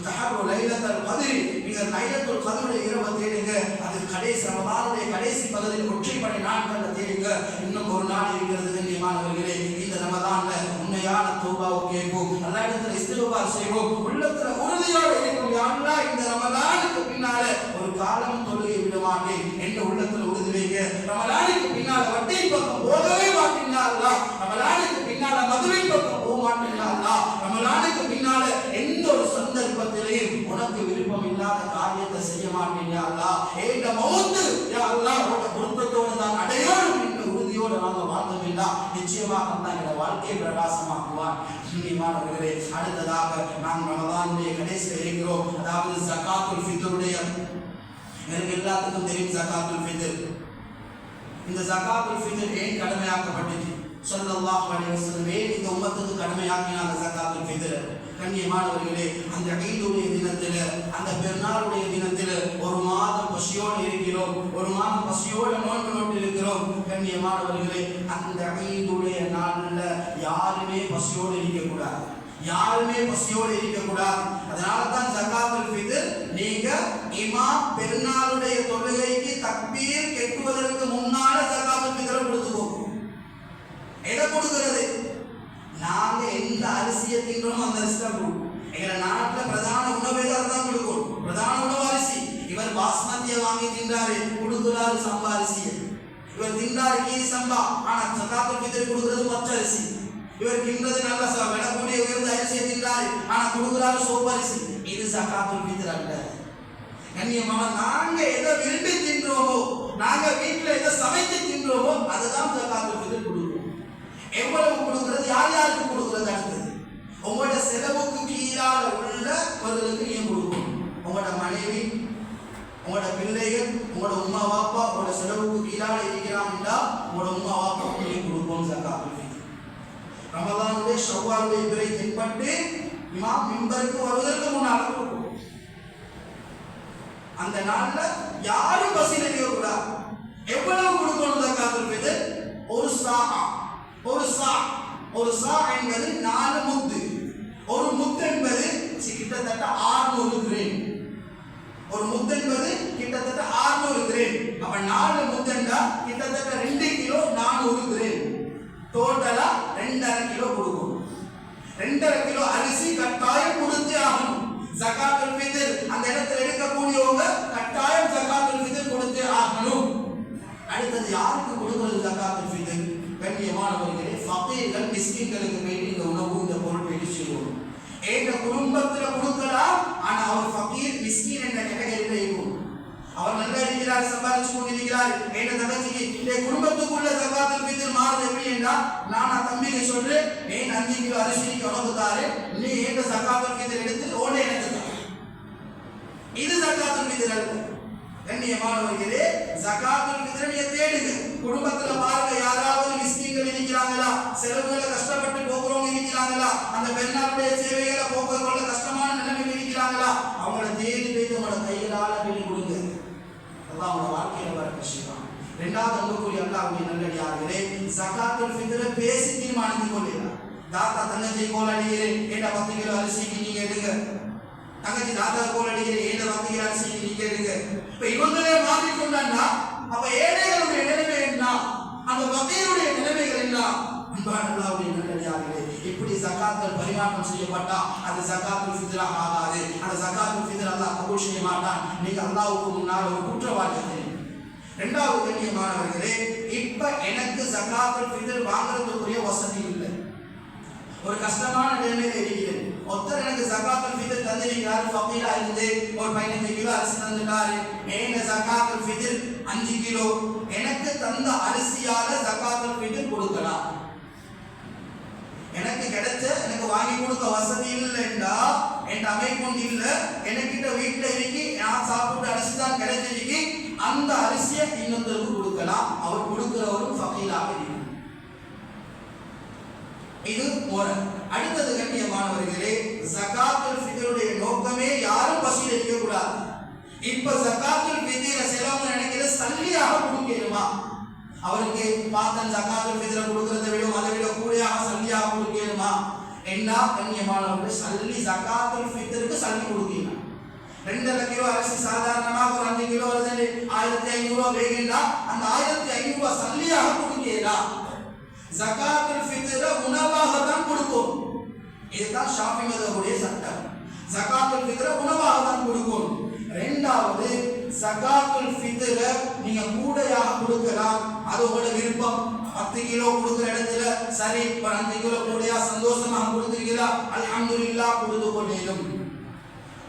தஹர்ரு லைலத்துல் கத்ரி, நீங்கள் லைலத்துல் கத்ருடைய இரவை தேடுங்க, அது கடைசி ரமலானுடைய கடைசி பகுதியில் ஒற்றைப்படை நாட்கள்ல தேடுங்க. இன்னும் ஒரு நாள் இருக்கிறது கண்ணியமானவர்களே, இந்த ரமலான்ல உண்மையான தௌபாவை கேட்போம், அல்லாஹ்விடத்தில் இஸ்திக்ஃபார் செய்வோம், உள்ளத்துல உறுதியோடு இருக்கும். யா அல்லாஹ், இந்த ரமலானுக்கு பின்னால ஒரு காலம் தொழுகை விட மாட்டேன் என்ற உள்ளத்துல உறுதி வைங்க. ரமலானுக்கு பின்னால வட்டி பக்கம் போகவே மாட்டேன் யா அல்லாஹ், ரமலானுக்கு பின்னால மதுரை பக்கம் போக மாட்டேன் யா அல்லாஹ், ரமலானுக்கு பின்னால எந்த ஒரு சந்தர்ப்பத்திலையும் உனக்கு விருப்பம் இல்லாத காரியத்தை செய்ய மாட்டேன் யா அல்லாஹ், இந்த மௌத் யா அல்லாஹ் உனக்கு பொருத்தத்தோடு தான் அடையோடு என்ற உறுதியோடு நாங்கள் வாழ்ந்தோம் என்றால் நிச்சயமாக அல்லாஹ் எங்களுடைய வாழ்க்கையை பிரகாசமாக்குவான். கண்ணியமானவர்களே, அடுத்ததாக நாம் ரமலானுடைய கடைசியில் இருக்கிறோம். அதாவது ஜகாத்துல் ஃபித்ருடைய, எனக்கு எல்லாத்துக்கும் தெரியும் ஜகாத்துல் ஃபித்ர். இந்த ஜகாத்துல் ஃபித்ர் ஏன் கடமையாக்கப்பட்டுச்சு? ஸல்லல்லாஹு அலைஹி வஸல்லம் இந்த உம்மத்துக்கு கடமையாக்கினாங்க ஜகாத்துல் ஃபித்ர். கண்ணியமானவர்களே, அந்த ஈதுடைய தினத்தில், அந்த பெருநாளுடைய தினத்தில் ஒரு மாதம் பசியோடு இருக்கிறோம், ஒரு மாதம் பசியோடு நோன்பு நோட்டு இருக்கிறோம். கண்ணியமானவர்களே, அந்த ஈதுடைய நாளில் யாருமே பசியோடு இருக்கக்கூடாது, யாருமே பசியோடு இருக்கக்கூடாது. அதனால தான் ஜகாத்துல் ஃபித்ர் நீங்க இமாம் பெருநாளுடைய தொழுகைக்கு தக்பீர் கெட்டுவதற்கு முன்னால ஜகாத்துல் ஃபித்ரை கொடுத்துக்கோங்க. எதை கொடுக்கிறது? நாங்க எந்த அரிசியை தின்றோமோ அந்த அரிசி தான் கொடுக்கும். எங்க நாட்டில் பிரதான உணவு தான் கொடுக்கும், பிரதான உணவு அரிசி. இவர் பாஸ்மதியை வாங்கி தின்றாரு, கொடுக்கிறாரு சம்பா அரிசியை. இவர் தின்றாரு கீரி சம்பா, ஆனா ஜகாத்துல் ஃபித்ர் கொடுக்கிறது பச்சை அரிசி. இவர் தின்றது நல்ல விடக்கூடிய உயர்ந்த அரிசியை தின்றாரு, ஆனா கொடுக்கிறாரு சோப்பு அரிசி. இது ஜகாத்துல் ஃபித்ர் அல்ல. கண்ணியமாக நாங்க எதை விரும்பி தின்றோமோ, நாங்க வீட்டில் எதை சமைத்து தின்றோமோ அதுதான் ஜகாத்துல் ஃபித்ர் கொடுக்கும். எவ்வளவு கொடுக்கிறது, யார் யாருக்கு கொடுக்கிறது? அடுத்தது உங்களோட செலவுக்கு கீழாக உள்ளவர்களுக்கு நீங்க கொடுக்கணும். உங்களோட மனைவி, உங்களோட பிள்ளைகள், உங்களோட உம்மா வாப்பா உங்களோட செலவுக்கு கீழாக இருக்கிறாங்கன்னா உங்களோட உம்மா வாப்பா நீங்க கொடுக்கணும் ஜகாத்துல் ஃபித்ர். ரமலானுடைய ஷவ்வாலுடைய பிறை தென்பட்டு இமாம் மிம்பருக்கு வருவதற்கு முன்னால் கொடுக்கும். அந்த நாள்ல யாரும் பசியில் இருக்கக்கூடாது. எவ்வளவு கொடுக்கணும் ஜகாத்துல் ஃபித்ர்? ஒரு சா, ஒரு சா என்பது 4 முத்து. ஒரு முத்து என்பது கிட்டத்தட்ட 600 கிராம். ஒரு முத்து என்பது கிட்டத்தட்ட 600 கிராம். அப்ப 4 முத்துண்டா கிட்டத்தட்ட 2 கிலோ 400 கிராம். டோட்டலா 2.5 கிலோ கொடுக்கணும். 2.5 கிலோ அரிசி கட்டாயம் கொடுத்தே ஆகணும். ஜகாத்துல் ஃபித்ர் அந்த இடத்துல எடுக்கக்கூடியவங்க கட்டாயம் ஜகாத்துல் ஃபித்ர் கொடுத்தே ஆகணும். அடுத்தது யாருக்கு கொடுக்கிறது ஜகாத்துல் ஃபித்ர்? கண்ணியமானவர்களே, ஃபகீர்கள் மிஸ்கின்களுக்கு வேண்டி இந்த உணவு, இந்த பொருள் வேண்டி செய்வோம். எங்க குடும்பத்தில் கொடுக்கலாம், ஆனா அவர் ஃபகீர் மிஸ்கின் என்ற கேட்டகரியில் இருக்கும். அவர் நல்லா இருக்கிறார், சம்பாதிச்சு கொண்டிருக்கிறார். எங்க தங்கச்சிக்கு என் குடும்பத்துக்குள்ள ஜகாத்துல் ஃபித்ர் மாறுது எப்படி என்றால், நான் தம்பிக்கு சொல்றேன், 5 கிலோ அரிசிக்கு உணவு தாரு, நீ எங்க ஜகாத்துல் ஃபித்ர் எடுத்து ஓட எனக்கு தான். இது ஜகாத்துல் ஃபித்ர் அல்ல. கண்ணியமானவர்களே, ஜகாத்துல் ஃபித்ரை நீங்க தேடுங்க. குடும்பத்துல பாருங்க, யாராவது மிஸ்கின்கள் இருக்கிறாங்களா, செலவுகளை கஷ்டப்பட்டு போகிறவங்க இருக்கிறாங்களா, அந்த பெருநாளுடைய சேவைகளை போக்குவரத்து கஷ்டமான நிலைமையில் இருக்கிறாங்களா, அவங்கள தேடி போயிட்டு உங்களோட கைகளால வெளி கொடுங்க. அதான் அவங்களோட வாழ்க்கையில வர விஷயம். இரண்டாவது அன்புக்குரிய அல்லாஹ்வுடைய நல்லடியார்களே, ஜகாத்துல் ஃபித்ரை பேசி தீர்மானித்துக் கொள்ளலாம். தாத்தா தங்கச்சி கோல் அடிக்கிறேன், 10 கிலோ அரிசிக்கு நீங்க எடுங்க. தங்கச்சி தாத்தா கோல் அடிக்கிறேன், 10 கிலோ அரிசிக்கு நீங்க எடுங்க. இப்ப இவங்களே மாறிக்கொண்டான்னா அப்ப ஏழைகளுடைய நிலைமை என்ன, அந்த ஃபகீருடைய நிலைமைகள் என்ன? அன்பான அல்லாஹ்வுடைய நல்லடியார்களே, இப்படி ஜகாத்கள் பரிமாற்றம் செய்யப்பட்டா அது ஜகாத்துல் ஃபித்ரா ஆகாது. அந்த ஜகாத்துல் ஃபித்ர் அல்லாஹ் கபூல் செய்ய மாட்டான். நீங்க அல்லாஹ்வுக்கு முன்னால் ஒரு குற்றவாளி. இரண்டாவது கண்ணியமானவர்களே, இப்ப எனக்கு ஜகாத்துல் ஃபித்ர் வாங்குறதுக்குரிய வசதி இல்லை, ஒரு கஷ்டமான நிலைமையில இருக்கிறேன். ஒருத்தர் எனக்கு ஜகாத்துல் ஃபித்ர் தந்திருக்கிறார், ஃபகீரா இருந்து ஒரு 15 கிலோ அரிசி தந்துட்டாரு. எங்க ஜகாத்துல் ஃபித்ர் 5 கிலோ, எனக்கு தந்த அரிசியால ஜகாத்துல் ஃபித்ர் கொடுக்கலாம். எனக்கு கிடைச்ச, எனக்கு வாங்கி கொடுக்க வசதி இல்லைண்டா, என் அமைப்பு இல்ல, எனக்கிட்ட வீட்டுல இருக்கு, நான் சாப்பிட்டு அரிசி தான் கிடைச்சிருக்கு, அந்த அரிசியை இன்னொருத்தருக்கு கொடுக்கலாம். அவர் கொடுக்கிறவரும் ஃபகீராக இருக்கும். இது முறை. அடுத்தது கண்ணியமானவர்களே, ஜகாத்துல் ஃபித்ருடைய நோக்கமே யாரும் பசியில் இருக்க கூடாது. இப்ப ஜகாத்துல் ஃபித்ர செலவு நினைக்கிற சல்லியாக கொடுக்கணுமா? அவருக்கு பார்த்தன் ஜகாத்துல் ஃபித்ர கொடுக்கறதை விட அதை விட கூடையாக சல்லியாக கொடுக்கணுமா? என்ன கண்ணியமானவர்களே, சல்லி ஜகாத்துல் ஃபித்ருக்கு சல்லி கொடுக்கணும். 2.5 கிலோ அரிசி சாதாரணமாக ஒரு 5 கிலோ வருது, 1500 ரூபாய் வேணும்னா அந்த 1500 ரூபாய் சல்லியாக கொடுக்கலாம். ஜகாத்துல் ஃபித்ர உணவாக தான் கொடுக்கும். இதுதான் ஷாஃபி மذஹபுடைய சட்டம். ஜகாத்துல் ஃபித்ர உணவாக தான் கொடுக்கும். இரண்டாவது, ஜகாத்துல் ஃபித்ர நீங்க கூடையாக கொடுக்கலாம், அது உங்களோட விருப்பம். 10 கிலோ கொடுக்கிற இடத்துல சரி, 5 கிலோ கூடையா சந்தோஷமாக கொடுத்துருக்கிறா, அல்ஹம்துலில்லாஹ் கொடுத்து கொண்டேனும்.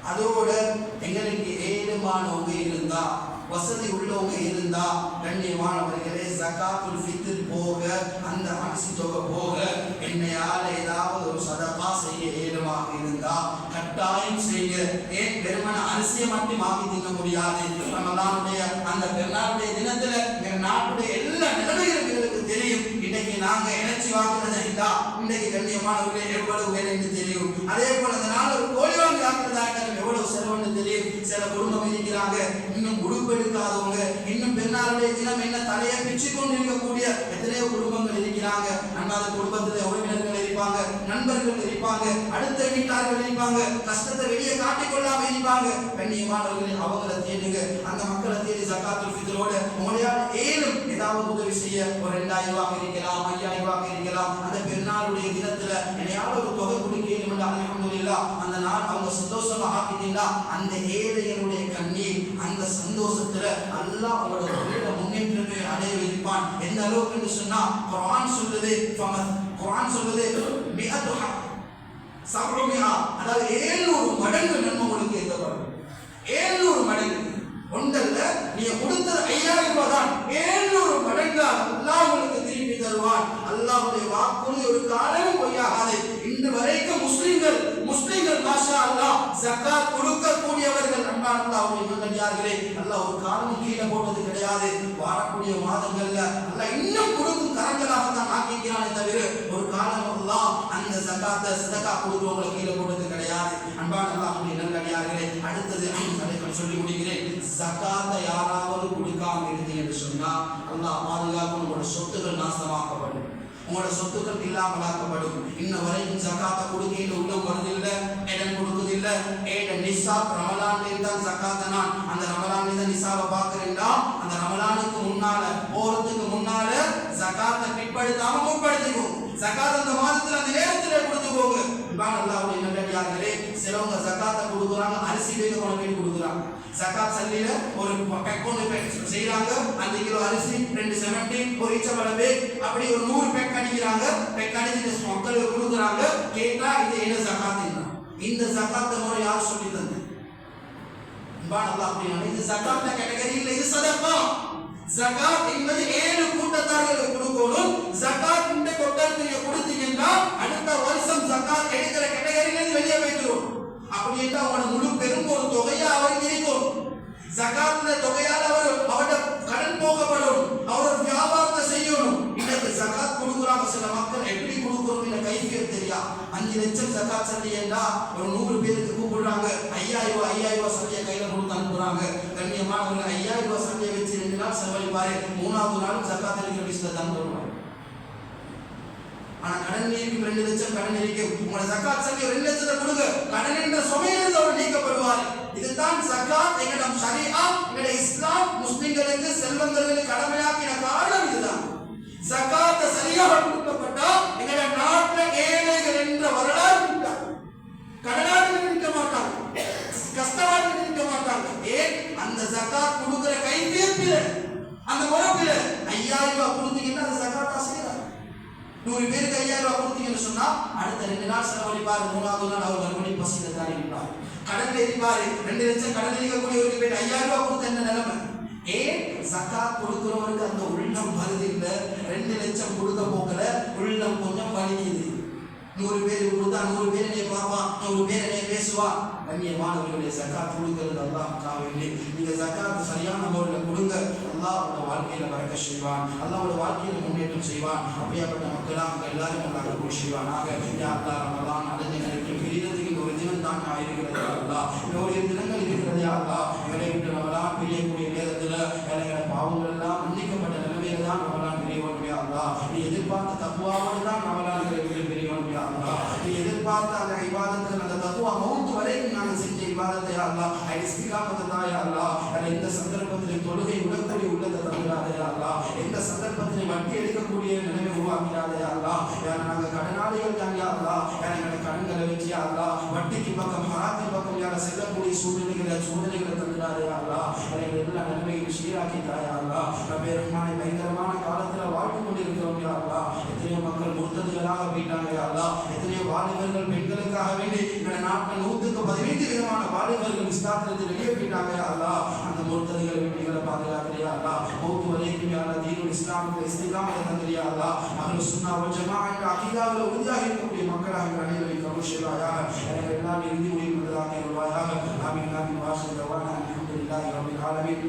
அதோட எங்களுக்கு ஏழுமானவங்க இருந்தா வசதி உள்ளவங்க இருந்தா கண்ணியமானவர்களே ஜகாத்துல் ஃபித்ர் போக அந்த அரிசி தொகை போக என்னையால ஏதாவது ஒரு சதகா செய்ய ஏதுவாக இருந்தா கட்டாயம் செய்ய. ஏன் வெறுமன அரிசியை மட்டும் வாங்கி தின்ன முடியாது. ரமலானுடைய அந்த பெருநாளுடைய தினத்துல நாட்டுடைய எல்லா நிலைமைகளும் எங்களுக்கு தெரியும். இன்னைக்கு நாங்க இணைச்சி வாங்குறதா இருந்தா இன்னைக்கு கண்ணியமானவர்களே எவ்வளவு வேலை என்று தெரியும். அதே போல அந்த நாள் ஒரு கோழி வாங்கி ஆக்குறதா இருந்தாலும் எவ்வளவு செலவுன்னு தெரியும். சில குடும்பம் இருக்கிறாங்க இன்னும் உடுப்பு எடுக்காதவங்க, இன்னும் பெருநாளுடைய தினம் என்ன தலையை பிச்சு கொண்டு இருக்கக்கூடிய எத்தனையோ குடும்பங்கள் இருக்கிறாங்க. அன்பாத குடும்பத்துல உறவினர்கள் இருப்பாங்க, நண்பர்கள் இருப்பாங்க, அடுத்த வீட்டார்கள் இருப்பாங்க, கஷ்டத்தை வெளியே காட்டிக்கொள்ளாம இருப்பாங்க. கண்ணியமானவர்கள் அவங்களை தேடுங்க. அந்த மக்களை தேடி ஜகாத்துல் ஃபித்ரோட உங்களால் ஏழும் ஏதாவது உதவி செய்ய ஒரு 2000 ரூபாய் இருக்கலாம், 5000 ரூபாய் இருக்கலாம். அந்த பெருநாளுடைய தினத்துல என்னையால ஒரு தொகை கொடுக்கணும் என்று அல்ஹம்துலில்லாஹ் அந்த நாள் அவங்க சந்தோஷமா ஆக்கிட்டீங்களா, அந்த ஏழைகளுடைய கண்ணீர் அந்த சந்தோஷத்துல அல்லாஹ் அவங்களோட தொழில முன்னேற்றமே அடைய வைப்பான். எந்த அளவுக்கு என்று சொன்னா குர்ஆன் சொல்லுது, குர்ஆன் சொல்லுது அதாவது 700 மடங்கு நன்மை உங்களுக்கு ஏற்படும். 700 மடங்கு ஒன்றல்ல, நீங்க கொடுத்தது 5000 ரூபாய் தான், 700 மடங்கா அல்லாஹ் உங்களுக்கு திருப்பி தருவான். அல்லாஹ்வுடைய வாக்குறுதி ஒரு காலமும் பொய்யாகாது. இன்று வரைக்கும் முஸ்லிம்கள் மாஷா அல்லாஹ் ஜகாத் கொடுக்கக்கூடியவர்கள். அன்பான அல்லாஹ்வுடைய நல்லடியார்களே, அல்லாஹ் ஒரு காலமும் கீழே போட்டது கிடையாது. வரக்கூடிய மாதங்கள்ல அல்லாஹ் இன்னும் கொடுக்கும் கரங்களாக தான் ஆக்கிக்கிறானே தவிர ஒரு காலம் அல்லாஹ் அந்த ஜகாத்தை சதகா கொடுக்கிறவங்களை கீழே போட்டது கிடையாது. அன்பான அல்லாஹ்வுடைய நல்லடியார்களே, அடுத்தது அதை சொல்லி முடிக்கிறேன். ஜகாத்தை யாராவது கொடுக்காம இருந்தீங்க என்று சொன்னா அல்லாஹ் பாதுகாப்பு, உங்களோட சொத்துக்கள் நாசமாக்கப்படும், உங்களோட சொத்துக்கள் இல்லாமலாக்கப்படும். இன்ன வரைக்கும் ஜகாத்தை கொடுக்கையில் உள்ள வருதில்லை, இடம் கொடுக்குதில்லை. நிசாப் ரமலான் தான் ஜகாத்தை நான் அந்த ரமலான் தான் நிசாவை பார்க்கிறேன்னா அந்த ரமலானுக்கு முன்னால போறதுக்கு முன்னால ஜகாத்தை பிற்படுத்தாம முற்படுத்திக்கும். ஜகாத் அந்த மாதத்துல அந்த நேரத்துல கொடுத்துக்கோங்க. அல்லாஹ்வுடைய நல்லடியார்களே, சிலவங்க ஜகாத்தை கொடுக்குறாங்க, அரிசி வேக கொண்டு போய் கொடுக்குறாங்க. ஜகாத் சல்லில ஒரு பேக் ஒன்று செய்யறாங்க, 5 கிலோ அரிசி, 2 செமட்டி, ஒரு ஈச்சப்பழ பேக், அப்படி ஒரு 100 பேக் அடிக்கிறாங்க. பேக் அடிச்சு மக்களுக்கு கொடுக்குறாங்க. கேட்டா இது என்ன ஜகாத்? இந்த ஜகாத்தை முறை யார் சொல்லி தந்து? இது ஜகாத் கேட்டகரி இல்ல, இது சதகா. ஜகாத் என்பது 7 கூட்டத்தார்களுக்கு கொடுக்கணும். ஜகாத் இந்த கொட்டத்துக்கு கொடுத்தீங்கன்னா அடுத்த வருஷம் ஜகாத் எடுக்கிற கேட்டகரியில இருந்து வெளியே வைக்கிறோம். அப்படி என்றால் அவனோட முழு பெரும் ஒரு தொகையா அவருக்கு இருக்கும். ஜகாத்ல தொகையால் அவரோட கடன் போகப்படும், அவரோட வியாபாரத்தை செய்யணும். இன்னைக்கு ஜகாத் கொடுக்குறாங்க சில மக்கள், எப்படி கொடுக்குறோம் இந்த கைஃபியத் தெரியா. 5 லட்சம் ஜகாத் சல்லியன்னா ஒரு 100 பேருக்கு கூப்பிடுறாங்க, 5000 ரூபாய் சல்லியை கையில கொடுத்து அனுப்புறாங்க. கண்ணியமானவர்கள் 5000 ரூபாய் சல்லியை வச்சு 2 நாள் செலவழிப்பாரு, 3வது நாள் ஜகாத் எடுக்கிற விஷயத்தை தான் வருவாங்க. ஆனா கடன் இருக்கு, 2 லட்சம் கடன் இருக்கு, உங்களோட ஜகாத் சல்லி 2 லட்சத்தை கொடுங்க, கடன் என்ற சுமையிலிருந்து அவர் நீக்கப்படுவார். இதுதான் ஜகாத். எங்கட ஷரீஆ, எங்கட இஸ்லாம் முஸ்லிம்களுக்கு செல்வங்களுக்கு கடமையாக்கின காரணம் இதுதான். ஜகாத் சரியாக கொடுக்கப்பட்டா எங்கட நாட்டுல ஏழைகள் என்ற வரலாறு இருக்காது, கடனாளிகள் இருக்க மாட்டாங்க, கஷ்டவாளிகள் இருக்க மாட்டாங்க. ஏன்? அந்த ஜகாத் கொடுக்கிற கைப்பில அந்த முறப்பில 5000 ரூபாய் கொடுத்தீங்கன்னா அந்த ஜகாத்தா செய்யறாங்க. 100 பேருக்கு 5000 ரூபாய் கொடுத்தீங்கன்னு சொன்னா அடுத்த 2 நாள் செலவழிப்பாரு, 3வது நாள் அவர் மறுபடியும் பசியில தான் இருப்பார், கடன்ல இருப்பாரு. 2 லட்சம் கடன் இருக்கக்கூடியவருக்கு போய் 5000 ரூபாய் கொடுத்த என்ன நிலைமை? ஏன்? ஜகாத் கொடுக்கிறவருக்கு அந்த உள்ளம் வருது இல்ல. 2 லட்சம் கொடுக்க போக்கல உள்ளம் கொஞ்சம் வலிக்குது. 100 பேருக்கு கொடுத்தா 100 பேர் என்னை பார்ப்பான், 100 பேர் என்னை பேசுவான். கண்ணியமானவர்களுடைய ஜகாத் கொடுக்கிறது அல்லாஹ்வுக்காக வேண்டி. நீங்க ஜகாத் சரியான முறையில் கொடுங்க, அல்லாஹ் உங்க வாழ்க்கையில பறக்க செய்வான், அல்லாஹ் உங்க வாழ்க்கையில முன்னேற்றம் செய்வான். அப்படியாப்பட்ட மக்களாக எல்லாரும் அல்லாஹ் கபூல் செய்வானாக. யா அல்லாஹ் ரமலான் அடைஞ்சவர்களுக்கு பிரியறதுக்கு ஒரு தினம் தான் இருக்கிறது அல்லாஹ், இன்னொரு தினங்கள் இருக்கிறது அல்லாஹ். எங்களை விட்டு ரமலான் பிரியக்கூடிய நேரத்துல எங்களை பாவங்கள் எல்லாம் மன்னிக்கப்பட்ட நிலைமையில தான் ரமலான் பிரியவனுடைய அல்லாஹ். நீ எதிர்பார்த்த தக்குவாவோடு தான் ரமலான் பிரியவனுடைய அல்லாஹ். நீ எதிர்பார்த்த அந்த இபாதத்தில் அந்த தக்குவா மௌத் வரைக்கும் நாங்கள் செஞ்ச இபாதத்தை அல்லாஹ் இஸ்திகாமத்தை தான் அல்லாஹ். எந்த சந்தர்ப்பத்திலே தொழுகை உடற்கூடிய உள்ளத்தை தந்துடாதே அல்லாஹ், எந்த சந்தர்ப்பத்திலே வட்டி எடுக்கக்கூடிய நிலைமை உருவாக்கிறாதே அல்லாஹ். நாங்கள் கடனாளிகள் தான் அல்லாஹ், எங்களை கடன்களை வச்சு அல்லாஹ் வட்டிக்கு பக்கம் ஹராத்தின் பக்கம் யார செல்லக்கூடிய சூழ்நிலைகளை தந்துடாரு யாரா, எங்களை எல்லா நன்மையும் சீராக்கி தாயாரா. ரப்பே ரஹ்மானே, பயங்கரமான காலத்துல வாழ்ந்து கொண்டிருக்கிறோம் யாரா. எத்தனையோ மக்கள் முர்த்ததுகளாக போயிட்டாங்க யாரா. எத்தனையோ வாலிபர்கள் பெண்களுக்காக வேண்டி எங்களை நாட்டில் 115 விதமான வாலிபர்கள் இஸ்லாத்திலிருந்து வெளியே போயிட்டாங்க யாரா. அந்த முர்த்ததுகளை வீட்டுகளை பாதுகாக்கிறியா அல்லா. மௌத்து வரைக்கும் யாரா தீனுல் இஸ்லாமுக்கு இஸ்திகாமத்தை தந்திரியா அல்லா. அஹ்லுஸ் சுன்னா வல் ஜமாஅ என்ற அகீதாவில் உறுதியாக இருக்கக்கூடிய மக்களாக எங்கள் அனைவரையும் கபூல் செய்வாயாக. எங்கள் எல்லாம் இறுதி முடிவுள்ளதாக இருவாயாக. ஆமீன் ஆமீன். வாஹிர் தவானா அல்ஹம்துலில்லாஹி ரப்பில் ஆலமீன்.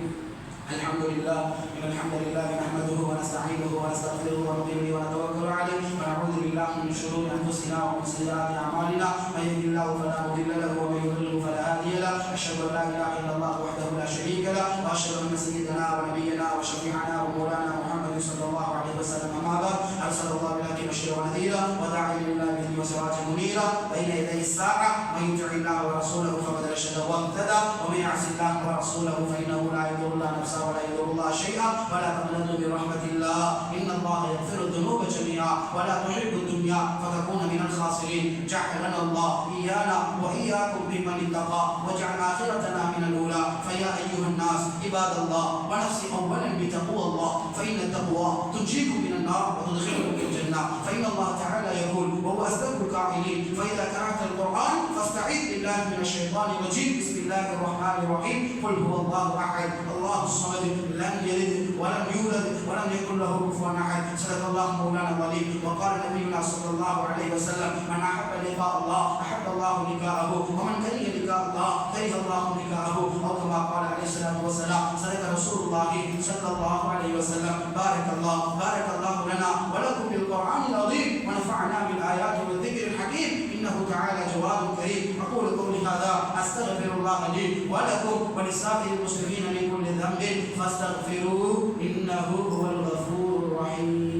الحمد لله إن الحمد لله نحمده ونستعينه ونستغفره ونؤمن به ونتوكل عليه ونعوذ بالله من شرور أنفسنا ومن سيئات أعمالنا من يهده الله فلا مضل له ومن يضلل فلا هادي له أشهد أن لا إله إلا الله وحده لا شريك له وأشهد أن سيدنا ونبينا وشفيعنا ومولانا محمد صلى الله عليه وسلم أما بعد أرسل الله بالحق بشيرا ونذيرا وداعيا إلى الله بإذنه وسراجا منيرا بين يدي الساعة من يطع الله ورسوله فقد رشد واهتدى ومن يعص الله ورسوله فإنه لا يضر الله نفسه ولا يضر الله شيئا ولا تقنطوا برحمة الله إن الله يغفر الذنوب جميعا ولا تحب الدنيا فتكون من الخاسرين. جعلنا الله إيانا وإياكم ممن اتقى وجعل آخرتنا من الأولى. فيا أيها الناس عباد الله ونفسي أولا بتقوى الله فإن التقوى تنجيكم من النار وتدخلكم في الجنة. فإن الله تعالى يقول وهو أصدق القائلين فإذا قرأت القرآن فاستعذ بالله من الشيطان الرجيم. بسم الله الرحمن الرحيم. قل هو الله أحد الله الصمد لم يلد ولم يولد ولم يكن له كفوا أحد. صدق الله مولانا العظيم. وقال نبينا صلى الله عليه وسلم من أحب لقاء الله أحب الله لقاءه ومن كره لقاء الله كره الله لقاءه أو كما قال عليه الصلاة والسلام. صدق رسول الله صلى الله عليه وسلم. بارك الله لنا ولكم بالقرآن العظيم ونفعنا بالآيات والذكر الحكيم إنه تعالى جواد كريم. أقول قولي هذا أستغفر الله لي ولكم ولسائر المسلمين من كل ذنب فاستغفروه إنه هو الغفور الرحيم.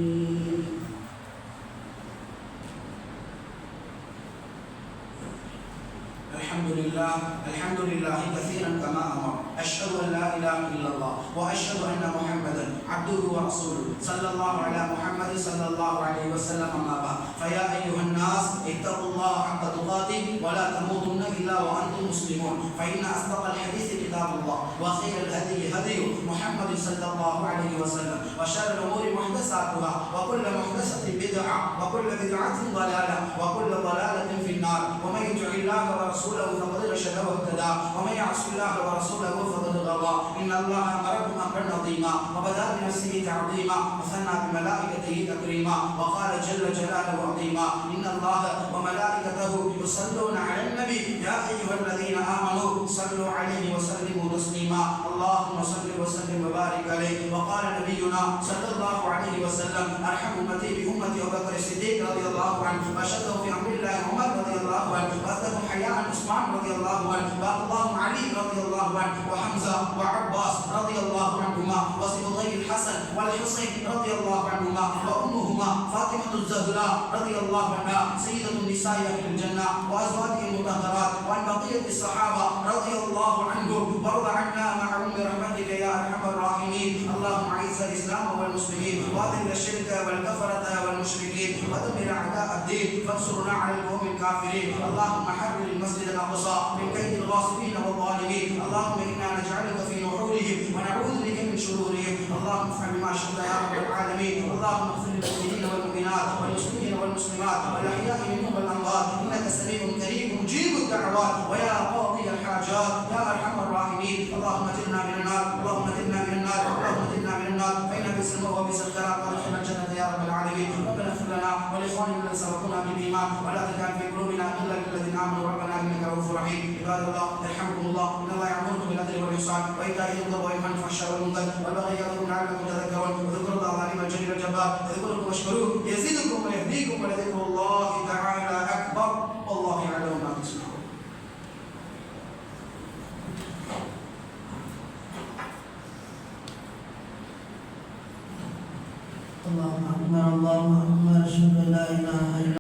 الحمد لله كثيرا كما أمر. أشهد أن لا إله إلا الله وأشهد أن محمدا عبده ورسوله صلى الله على محمد صلى الله عليه وسلم. أما بعد فيا أيها الناس اتقوا الله حق تقاته ولا تموتن إلا وأنتم مسلمون. فإن أصدق الحديث كتاب الله وخير الهدي هدي محمد صلى الله عليه وسلم وشر الأمور محدثاتها وكل محدثة بدعة وكل بدعة ضلالة وكل ضلالة في النار. ومن يطع الله ورسوله فقد رشد واهتدى ومن يعص الله ورسوله فقد غوى. إن الله أمركم أمرا عظيما وبدأ بنفسه تعظيما وثنى بملائكته تكريما وقال جل جلاله عظيما إن الله وملائكته يصلون على النبي يا أيها الذين آمنوا صلوا عليه وسلموا تسليما. اللهم صل وسلم وبارك عليه. وقال نبينا صلى الله عليه وسلم أرحم أمتي بأمتي أبو بكر الصديق رضي الله عنه وأشده في أمر الله عمر رضي الله عنه وأصدقهم حياء عثمان رضي الله عنه وأقضاهم علي رضي الله عنه وحمزة وعباس رضي الله عنهما وسبطي الحسن والحسين رضي الله عنهما وأمهما فاطمة الزهراء رضي الله عنها سيدة النساء أهل الجنة وأزواجه المطهرات وعن بقية الصحابة رضي الله عنهم وارض عنا معهم برحمتك يا أرحم الراحمين. اللهم أعز الإسلام والمسلمين وأذل الشرك والكفرة والمشركين ودمر أعداء الدين فانصرنا على القوم الكافرين. اللهم حرر المسجد الأقصى من كيد الغاصبين والظالمين. اللهم إنا نجعلك في نحورهم ونعوذ بك من شرورهم. اللهم افعل ما شئت يا رب العالمين. اللهم اغفر للمؤمنين والمؤمنات والمسلمين والمسلمات والأحياء منهم والأموات إنك سميع قريب مجيب الدعوات ويا قاضي الحاجات يا أرحم الراحمين. اللهم اجرنا من النار اللهم اجرنا من النار اللهم اجرنا من النار فإن بئس المأوى وبئس القرار وادخلنا الجنة يا رب العالمين. ربنا اغفر لنا ولإخواننا الذين سبقونا بالإيمان ولا تجعل في قلوبنا غلا للذين آمنوا ربنا إنك رؤوف رحيم. عباد الله يرحمكم الله إن الله يأمركم بالعدل والإحسان وإيتاء ذي القربى وينهى عن الفحشاء والمنكر والبغي يعظكم لعلكم تذكرون. واذكروا الله العليم الجليل الجبار يذكركم واشكروه يزدكم ويهديكم ولذكر الله تعالى أكبر والله يعلم ما تصنعون. اللهم أكبر أشهد أن لا إله إلا